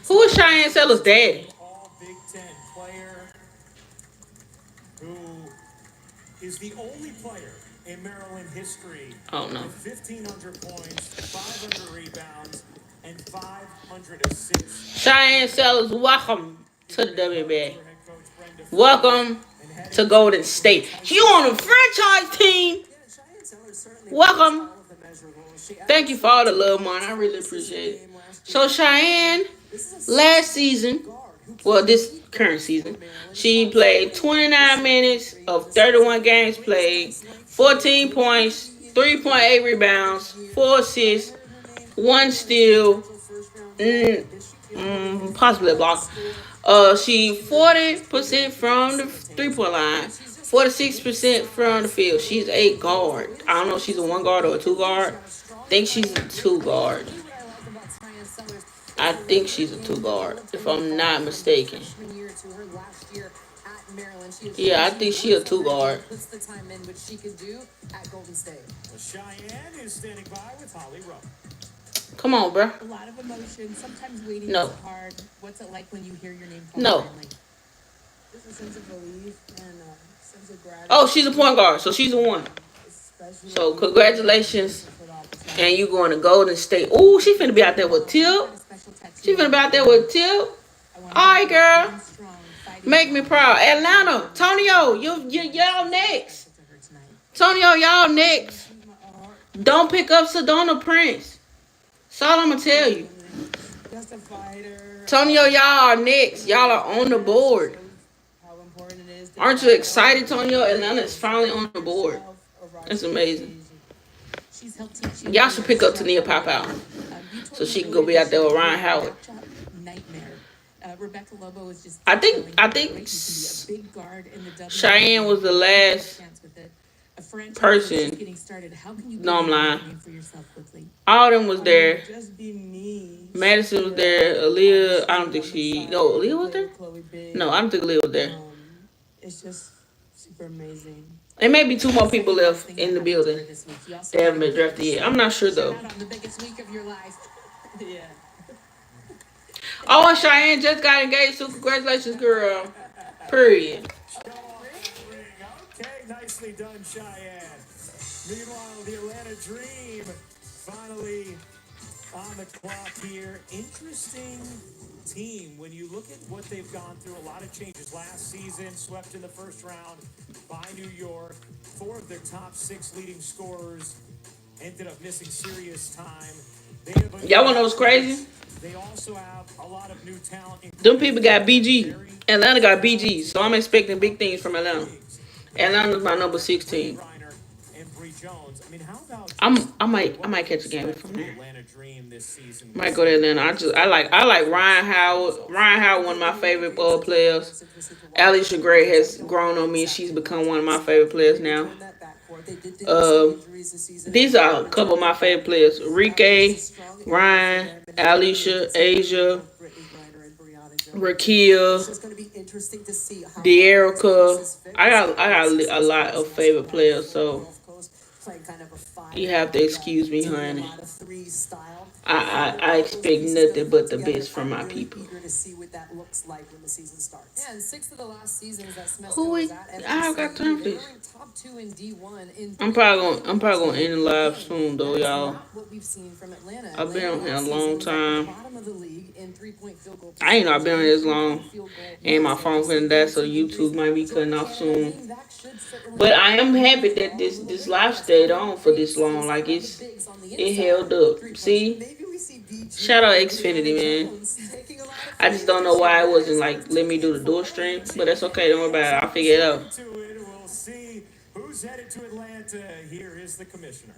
Who is Cheyenne Sellers' daddy? All Big Ten player who is the only player in Maryland history Oh, no. with 1,500 points, 500 rebounds, and 500 assists. Cheyenne Sellers, welcome to the WNBA. Welcome to Golden State. You on a franchise team. Welcome. Thank you for all the love, man. I really appreciate it. So Cheyenne, last season, well, this current season, she played 29 minutes of 31 games played, 14 points, 3.8 rebounds, 4 assists, 1 steal, possibly a block. She 40% from the 3-point line, 46% from the field. She's a guard. I don't know if she's a 1 guard or a 2 guard. I think she's a 2 guard. I think she's a 2 guard, if I'm not mistaken. Yeah, I think she's a 2 guard. Puts the time in which she could do at Golden State. Well, Cheyenne is standing by with Holly Rowe. Come on, bro. A lot of emotion. Sometimes waiting No. is hard. What's it like when you hear your name called? No. Finally? Just a sense of relief and a sense of gratitude. Oh, she's a point guard, so she's a 1. Especially So congratulations. for the opportunity. And you going to Golden State. Ooh, she finna be out there with Tip. Special tattoo. She finna be out there with Tip. I wanna All right, be girl. strong, fighting Make me proud. Atlanta, Tonio, y'all next. to her tonight. Tonio, y'all next. Don't pick up Sedona Prince. That's all I'm gonna tell you. Just a fighter. Tonio, y'all are next. Y'all are on the board. How important it is. to Aren't you excited, Tonio? Atlanta is finally on the board. yourself a right That's to amazing. She's helped teach you. Y'all should pick up Tania Pow. So she can go be out there with Ryan Howard. Nightmare. Rebecca Lobo was just. I think You can be a big guard in the WNBA. Cheyenne was the last Chance with it. A franchise person. that's just getting started. How can you No, I'm build a lying. name for yourself quickly? All them was there. Just be me. Madison was there. Aaliyah, I don't think she. No, Aaliyah was there? Chloe Biggs. No, I don't think Aaliyah was there. It's just super amazing. There may be 2 more people left in the building. This week. You also They haven't been drafted yet. I'm not sure though. out on the biggest week of your life. Yeah. Oh, and Cheyenne just got engaged, so congratulations, girl. Period. Show off that ring. Okay, nicely done, Cheyenne. Meanwhile, the Atlanta Dream finally on the clock here. Interesting team when you look at what they've gone through. A lot of changes last season, swept in the first round by New York. 4 of their top 6 leading scorers ended up missing serious time. Y'all wanna know what's crazy? They also have a lot of new talent. Them people got BG. Atlanta got BG, so I'm expecting big things from Atlanta. Atlanta's my number 16. I might catch a game from there. Might go to Atlanta. I like Ryan Howard. Ryan Howard, one of my favorite players. Alicia Gray has grown on me. She's become one of my favorite players now. These are a couple of my favorite players: Rike, Ryan, Alicia, Asia, Rakia, De'Erica. I got a lot of favorite players, so you have to excuse me, honey. I expect nothing but the best from my people. Yeah, and 6 of the last seasons that Who semester we? was at I got time for they this. were in top 2 in D1 in I'm probably gonna end the live soon though, y'all. not what we've seen from Atlanta. I've been on here a last long season was at the time. bottom of the league in 3-point field goal I ain't know I've been on here as long. field goal. And my phone finna die, so YouTube might be cutting off soon. But I am happy that this live stayed on for this long. Like it held up. See? Shout out Xfinity, man. I just don't know why it wasn't like let me do the dual stream, but that's okay. Don't worry about it. I'll figure it out. We'll see who's headed to Atlanta. Here is the commissioner.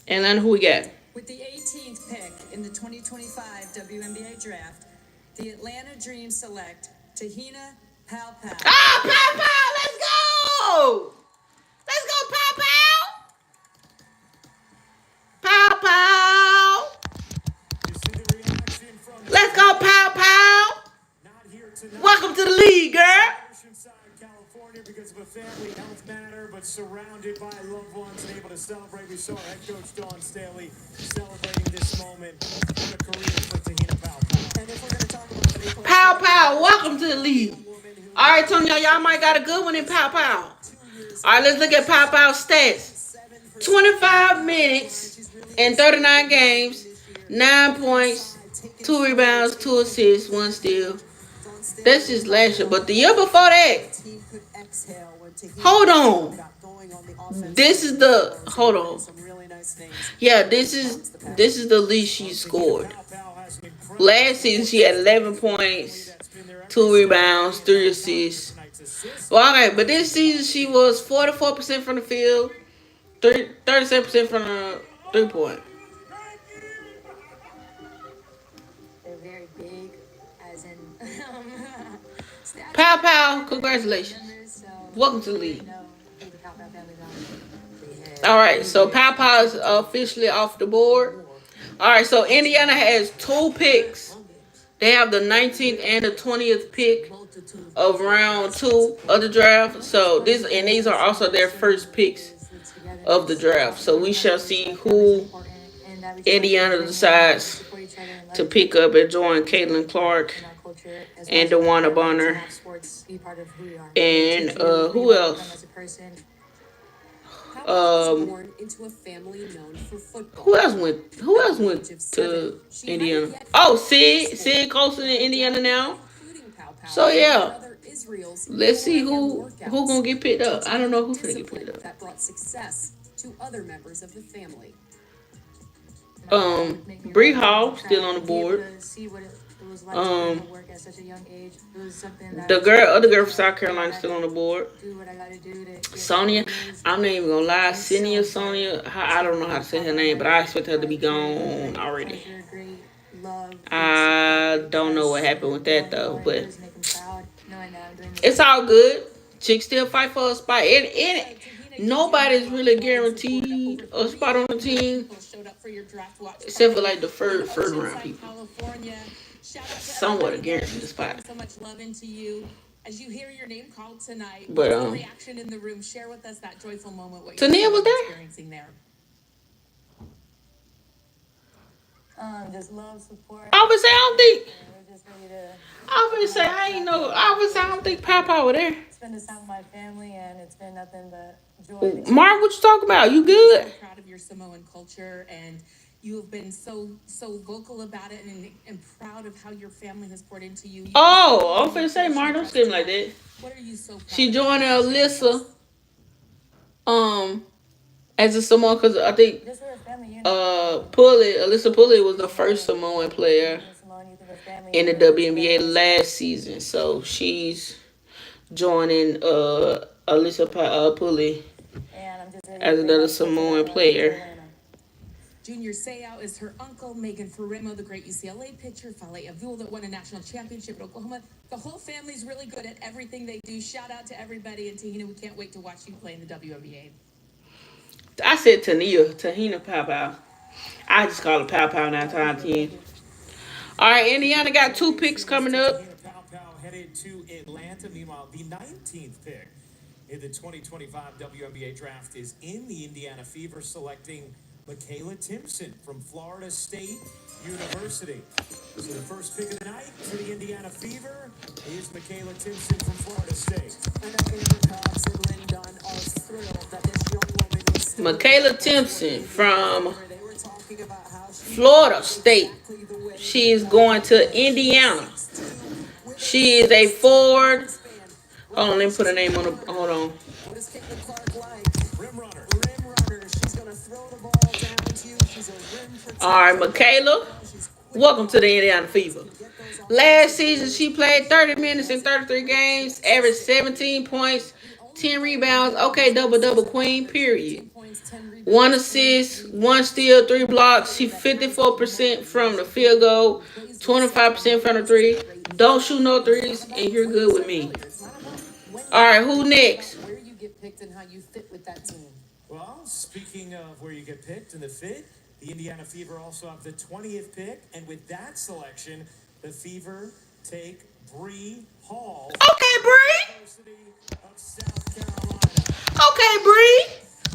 And then who we got? With the 18th pick in the 2025 WNBA draft, the Atlanta Dream select Tahina Palpal. Ah, Pow Pow, let's go! Let's go, Pow Pow! Pow Pow! You see the reaction from Let's go, Pow Pow! not here tonight. Welcome to the league, girl! Oceanside, California, because of a family health matter, but surrounded by loved ones and able to celebrate. We saw head coach Dawn Staley celebrating this moment. What a career for Tahina Palpal. And if we're going to talk about the Pow Pow, welcome to the league. All right, Tony, y'all might got a good one in Pow Pow. All right, let's look at Pow Pow's stats. 25 minutes and 39 games, 9 points, 2 rebounds, 2 assists, 1 steal. That's just last year, but the year before that, hold on. This is the hold on. Yeah, this is the least she scored. Last season she had 11 points, 2 rebounds, 3 assists. Well, all right, but this season she was 44% from the field, 37% from the 3-point. They're very big, as in Pow Pow, congratulations. Welcome to the league. All right, so Pow Pow is officially off the board. All right, so Indiana has 2 picks. They have the 19th and the 20th pick of round 2 of the draft. So these are also their first picks of the draft. So we shall see who Indiana decides to pick up and join Caitlin Clark and DeWanna Bonner and who else? Who else went to Indiana? Oh, Sid Colson in Indiana now. So yeah, let's see who gonna get picked up. I don't know who's gonna get picked up. That brought success to other members of the family. Bree Hall still on the board. The other girl from South Carolina still on the board. Sonia, I'm not even gonna lie, Sonia, I don't know how to say her name, but I expect her to be gone already. I don't know what happened with that though, but it's all good. Chicks still fight for a spot, and nobody's really guaranteed a spot on the team, except for like the first round people. Somewhat a guaranteed spot. So much love into you. As you hear your name called tonight, but the reaction in the room, share with us that joyful moment. What Tania was there? Experiencing there. Just love, support. I would say I don't think. We're just ready to. I would say I ain't know. I would say I don't think Papa was there. Spend this time with my family, and it's been nothing but joy. Mark, what you talking about? You good? I'm proud of your Samoan culture, and you have been so vocal about it, and proud of how your family has poured into you. Oh, I'm finna say, Mark, don't scream like that. What are you so proud She of? joined Alyssa, as a Samoan, because I think Just we're a family unit. Alyssa Pulley was the first Samoan player Samoan, you think of family in the unit. WNBA last season, so she's joining Alyssa Pulley And I'm just ready as to another bring my Samoan kids player. to Junior Seau is her uncle. Megan Ferrimo, the great UCLA pitcher. Fale Avul, that won a national championship at Oklahoma. The whole family's really good at everything they do. Shout out to everybody. And Tahina, we can't wait to watch you play in the WNBA. I said Tahina Pow Pow. I just call it Pow Pow 9 times 10. All right, Indiana got 2 picks coming up. Tahina Pow Pow headed to Atlanta. Meanwhile, the 19th pick in the 2025 WNBA draft is in the Indiana Fever, selecting Michaela Timpson from Florida State University. So the first pick of the night for the Indiana Fever is Michaela Timpson from Florida State. And Amber Cox and Lynn Dunn are thrilled that this young woman was still Michaela Timpson from they were talking about how she Florida State. exactly the way She is going to Indiana. She is a forward. Hold on, let me put her name on the. Hold on. what is Caitlin Clark like? Rim runner. Rim runner. She's gonna throw the ball down to you. She's a rim protector. All right, Michaela. Welcome to the Indiana Fever. Last season, she played 30 minutes in 33 games, averaged 17 points, 10 rebounds. Okay, double queen. Period. 1 assist, 1 steal, 3 blocks. She 54% from the field goal, 25% from the 3. Don't shoot no threes, and you're good with me. All right, who next? Where you get picked and how you fit with that team. Well, speaking of where you get picked and the fit, the Indiana Fever also have the 20th pick, and with that selection, the Fever take Bree Hall, Okay, Bree. University of South Carolina. Okay, Bree.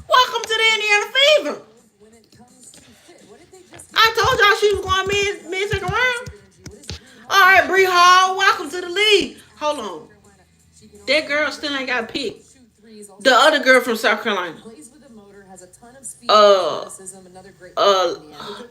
Welcome to the Indiana Fever. When it comes to fit, what did they just I told y'all she was going mid second round. All right, Bree Hall. Welcome to the league. Hold on. That girl still ain't got picked. shoot threes? Also The other girl from South Carolina. plays with a motor, has a ton of speed, athleticism, another great All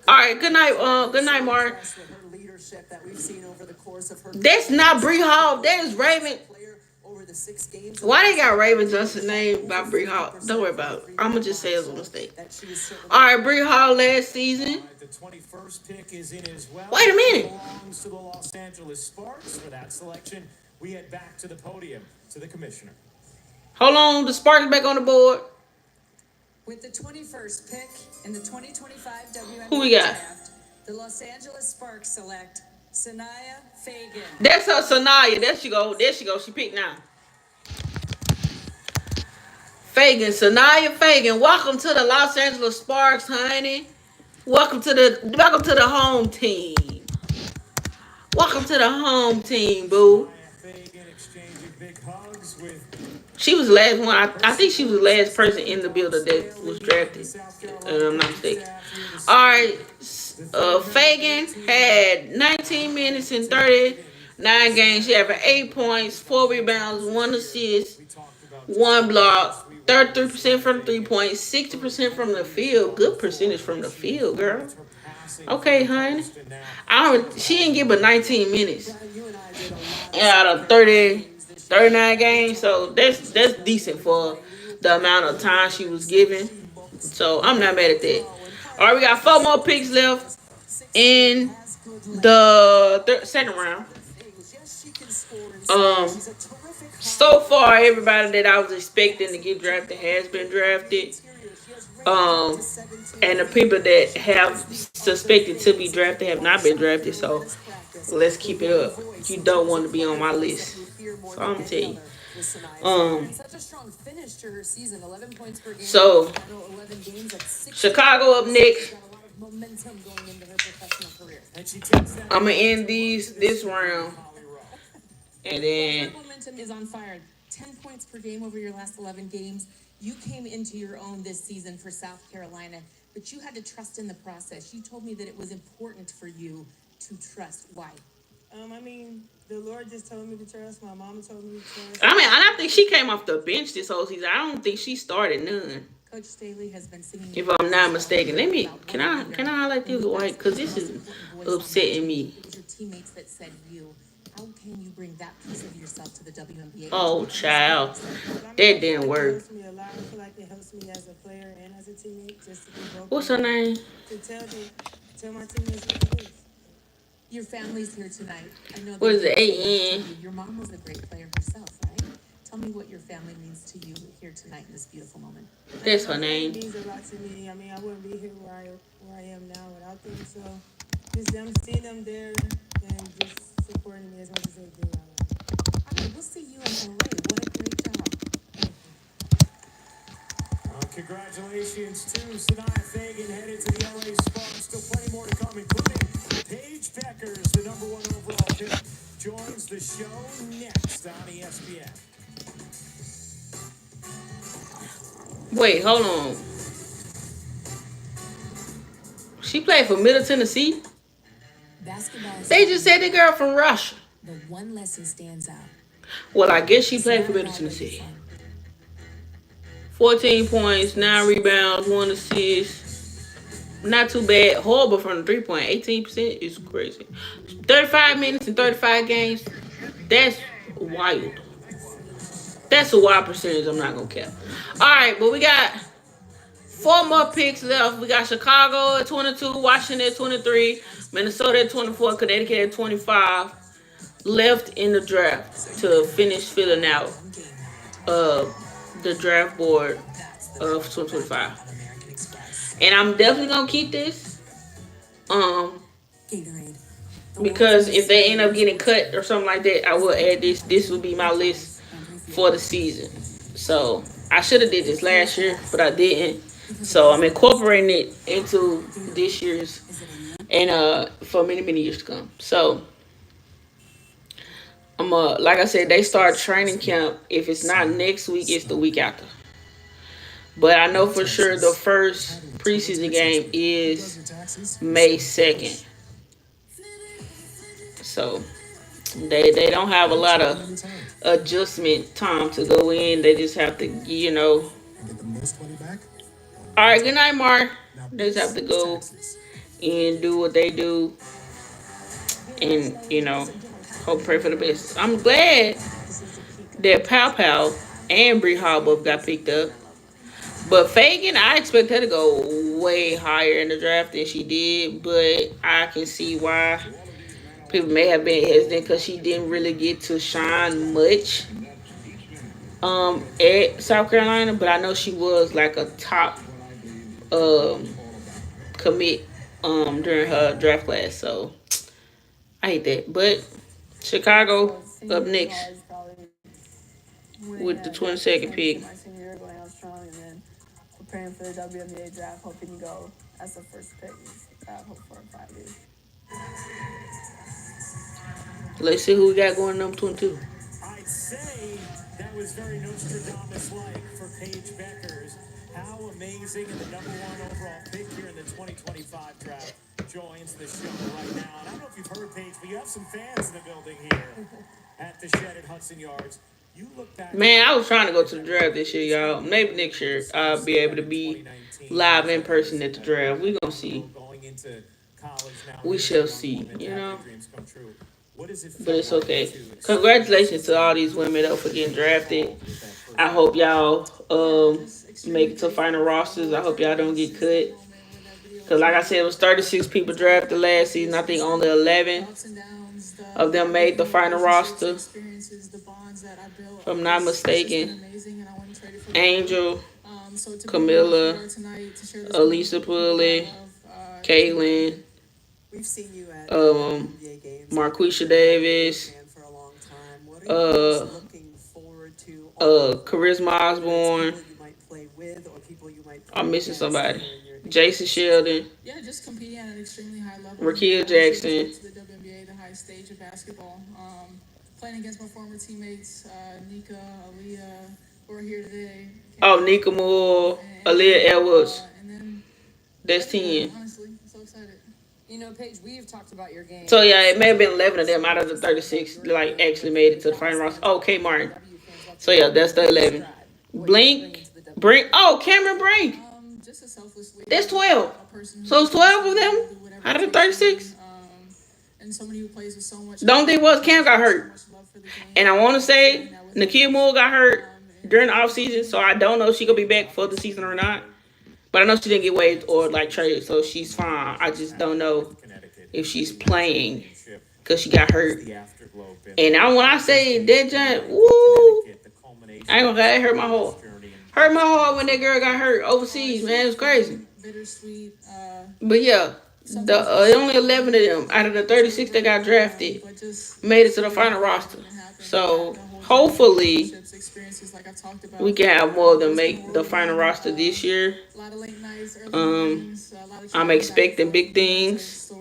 right. Good night. Good night, Mark. With her leadership that we've seen over the course of her That's not Bree Hall. That is Raven. player over the 6 games. Why they got Raven Johnson name by Bree Hall? Don't worry about it. I'ma just say it was a mistake. That she is certainly All right, Bree Hall last season. All right, the 21st pick is in as well. Wait a minute. Belongs to the Los Angeles Sparks. For that selection, we head back to the podium, to the commissioner. Hold on, the Sparks back on the board. With the 21st pick in the 2025 WNBA Who we got? draft, the Los Angeles Sparks select Sanaya Fagan. That's her Sanaya. There she go. There she go. She picked now. Fagan, Sanaya Fagan. Welcome to the Los Angeles Sparks, honey. Welcome to the home team. Welcome to the home team, boo. Fagan exchanging big hugs with She was the last one. I think she was the last person in the building that was drafted. I'm not mistaken. All right. Fagan had 19 minutes in 39 games. She had 8 points, 4 rebounds, 1 assist, 1 block, 33% from the 3-point, 60% from the field. Good percentage from the field, girl. Okay, honey. She didn't give but 19 minutes out of 39 games, so that's decent for the amount of time she was given. So I'm not mad at that. All right, we got 4 more picks left in the second round. So far, everybody that I was expecting to get drafted has been drafted. And the people that have suspected to be drafted have not been drafted. So let's keep it up. You don't want to be on my list. So I'm gonna tell you. such a strong finish to her season, 11 points per game. So 11 games, that's 6 Chicago up next. got a lot of momentum going into her professional career. and she takes that. I'm gonna end this round, and then Her momentum is on fire. 10 points per game over your last 11 games. You came into your own this season for South Carolina, but you had to trust in the process. You told me that it was important for you to trust. Why? I mean, the Lord just told me to trust. My mama told me to trust. I don't think she came off the bench this whole season. I don't think she started none. Coach Staley has been singing. If I'm not mistaken, can I highlight this white? Cause this is upsetting me. It was your teammates that said you. How can you bring that piece of yourself to the WNBA? Oh, child, that didn't work. It helps me a lot. I feel like it helps me as a player and as a teammate just to be vocal. What's her name? To tell my teammates what it is. Your family's here tonight. I know. What is it, they- AN? Your mom was a great player herself, right? Tell me what your family means to you here tonight in this beautiful moment. That's her It name. means a lot to me. I mean, I wouldn't be here where I am now without them. So just them seeing them there and just supporting me as much as they do. All right, we'll see you in LA. What a great job. Congratulations to Sanaya Fagan, headed to the LA Sparks. Still plenty more to come, including Paige Beckers, the #1 overall pick, joins the show next on ESPN. Wait, hold on. She played for Middle Tennessee? Basketball is They just said the girl from Russia. but one lesson stands out. Well, I guess she played for Middle Tennessee. 14 points, 9 rebounds, 1 assist. Not too bad. Horrible from the 3-point. 18% is crazy. 35 minutes and 35 games. That's wild. That's a wild percentage. I'm not going to cap. All right, but we got 4 more picks left. We got Chicago at 22, Washington at 23, Minnesota at 24, Connecticut at 25 left in the draft to finish filling out the draft board of 2025. And I'm definitely gonna keep this. Because if they end up getting cut or something like that, I will add this. This will be my list for the season. So I should have did this last year, but I didn't. So I'm incorporating it into this year's and for many, many years to come. So I'm like I said, they start training camp. If it's not next week, it's the week after. But I know for sure the first preseason game is May 2nd. So they don't have a lot of adjustment time to go in. They just have to, All right, good night, Mark. They just have to go and do what they do and, hope pray for the best. I'm glad that Pow Pow and Bree Hall both got picked up. But Fagan, I expect her to go way higher in the draft than she did. But I can see why people may have been hesitant because she didn't really get to shine much at South Carolina. But I know she was like a top commit during her draft class. So I hate that. But Chicago up next with the 22nd pick. Preparing for the WNBA draft, hoping to go as the first pick. I hope 4 or 5 years. Let's see who we got going number 22. I'd say that was very Nostradamus-like for Paige Beckers. How amazing, and the #1 overall pick here in the 2025 draft joins the show right now. And I don't know if you've heard, Paige, but you have some fans in the building here at the Shed at Hudson Yards. Man, I was trying to go to the draft this year, y'all. Maybe next year I'll be able to be live in person at the draft. We gonna see. We shall see, But it's okay. Congratulations to all these women though for getting drafted. I hope y'all make it to final rosters. I hope y'all don't get cut. Cause like I said, it was 36 people drafted last season. I think only 11 of them made the final roster. If I'm not mistaken. Angel, Camilla, Elisa Pulley, Caitlin, Marquisha Davis, Charisma Osborne. I'm missing somebody. Jason Sheldon. Yeah, just competing at an extremely high level. Rakia Jackson. To the WNBA, the highest stage of basketball. Playing against my former teammates, Nika, Aaliyah, who are here today. Oh, Nika Moore, Aaliyah Edwards. That's 10. Honestly, I'm so excited. Paige, we've talked about your game. So yeah, it may have been 11 of them out of the 36 like actually made it to the final roster. Oh, K Martin. So yeah, that's the 11. Brink. Oh, Cameron Brink. Just a selfless leader. That's 12. So it's 12 of them out of the 36. And somebody who plays with so much. The only thing was Cam got hurt. And I want to say Nakia Moore got hurt during the offseason, so I don't know if she gonna be back for the season or not. But I know she didn't get waived or like traded, so she's fine. I just don't know if she's playing because she got hurt. And when I say that giant, woo, I ain't gonna lie, it hurt my heart. Hurt my heart when that girl got hurt overseas, man. It was crazy. But yeah, only 11 of them out of the 36 that got drafted made it to the final roster. So hopefully we can have more of them make the final roster this year. I'm expecting big things.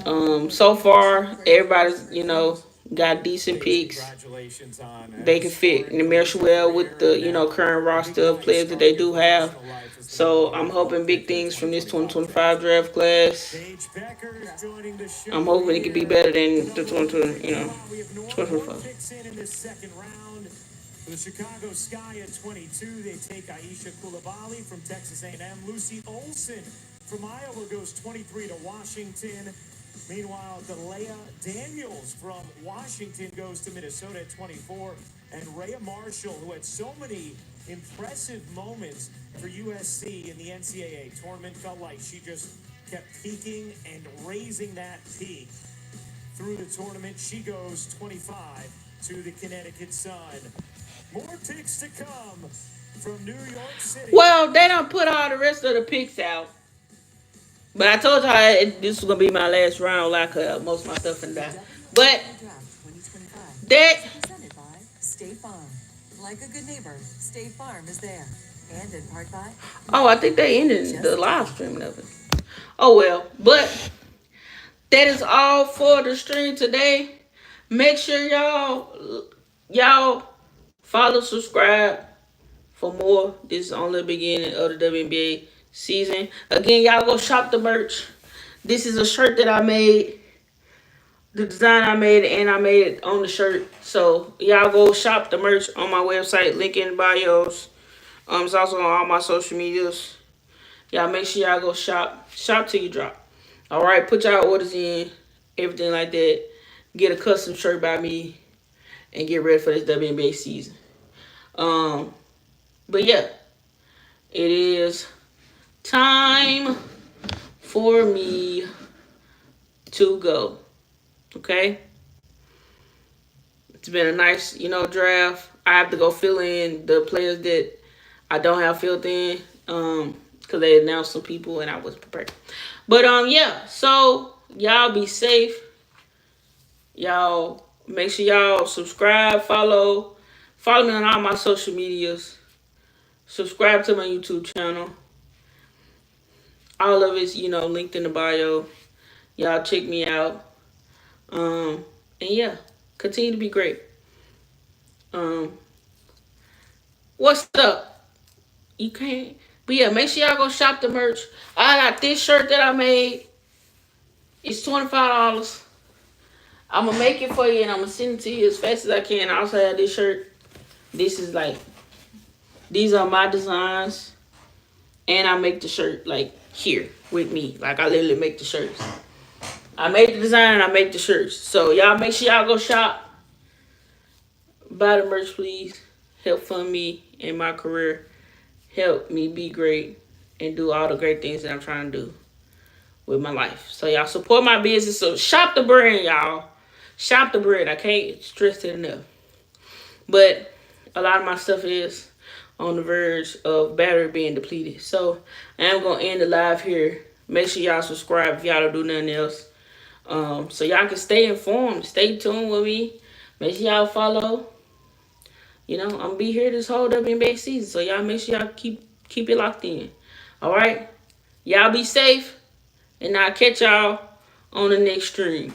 So far everybody's, you know, got decent picks. Congratulations on They can fit and mesh well with the, you know, current roster of players that they do have. So I'm hoping big things from this 2025 draft class. Paige Becker is joining the show. I'm hoping it could be better than the 2020, you know, We have no more 2025. picks in this second round. For the Chicago Sky at 22, they take Aisha Coulibaly from Texas A&M. Lucy Olson from Iowa goes 23 to Washington. Meanwhile, Delia Daniels from Washington goes to Minnesota at 24. And Rhea Marshall, who had so many impressive moments for USC in the NCAA tournament, felt like she just kept peaking and raising that peak through the tournament. She goes 25 to the Connecticut Sun. More picks to come from New York City. Well, they don't put all the rest of the picks out. But I told y'all this was going to be my last round, like most of my stuff and that. But that... Presented by State Farm. Like a good neighbor, State Farm is there. And in part by... Oh, I think they ended the live streaming of it. Oh, well. But that is all for the stream today. Make sure y'all follow, subscribe for more. This is only the beginning of the WNBA season. Again, y'all go shop the merch. This is a shirt that I made. The design I made, and I made it on the shirt. So y'all go shop the merch on my website. Link in the bios. It's also on all my social medias. Y'all make sure y'all go shop. Shop till you drop. Alright, put y'all orders in. Everything like that. Get a custom shirt by me. And get ready for this WNBA season. But yeah. It is time for me to go. Okay? It's been a nice, draft. I have to go fill in the players that I don't have filled in. Because they announced some people and I wasn't prepared. But, yeah. So, y'all be safe. Y'all, make sure y'all subscribe, follow. Follow me on all my social medias. Subscribe to my YouTube channel. All of it's, linked in the bio. Y'all check me out. And yeah, continue to be great. What's up? You can't. But yeah, make sure y'all go shop the merch. I got this shirt that I made. It's $25. I'm going to make it for you and I'm going to send it to you as fast as I can. I also have this shirt. This is these are my designs. And I make the shirt here with me. I literally make the shirts. I made the design and I make the shirts. So y'all make sure y'all go shop. Buy the merch, please. Help fund me in my career. Help me be great and do all the great things that I'm trying to do with my life. So y'all support my business. So shop the brand, y'all. Shop the brand. I can't stress it enough. But a lot of my stuff is on the verge of battery being depleted. So I am going to end the live here. Make sure y'all subscribe if y'all don't do nothing else. So y'all can stay informed. Stay tuned with me. Make sure y'all follow. I'm going to be here this whole WNBA season. So y'all make sure y'all keep it locked in. All right? Y'all be safe. And I'll catch y'all on the next stream.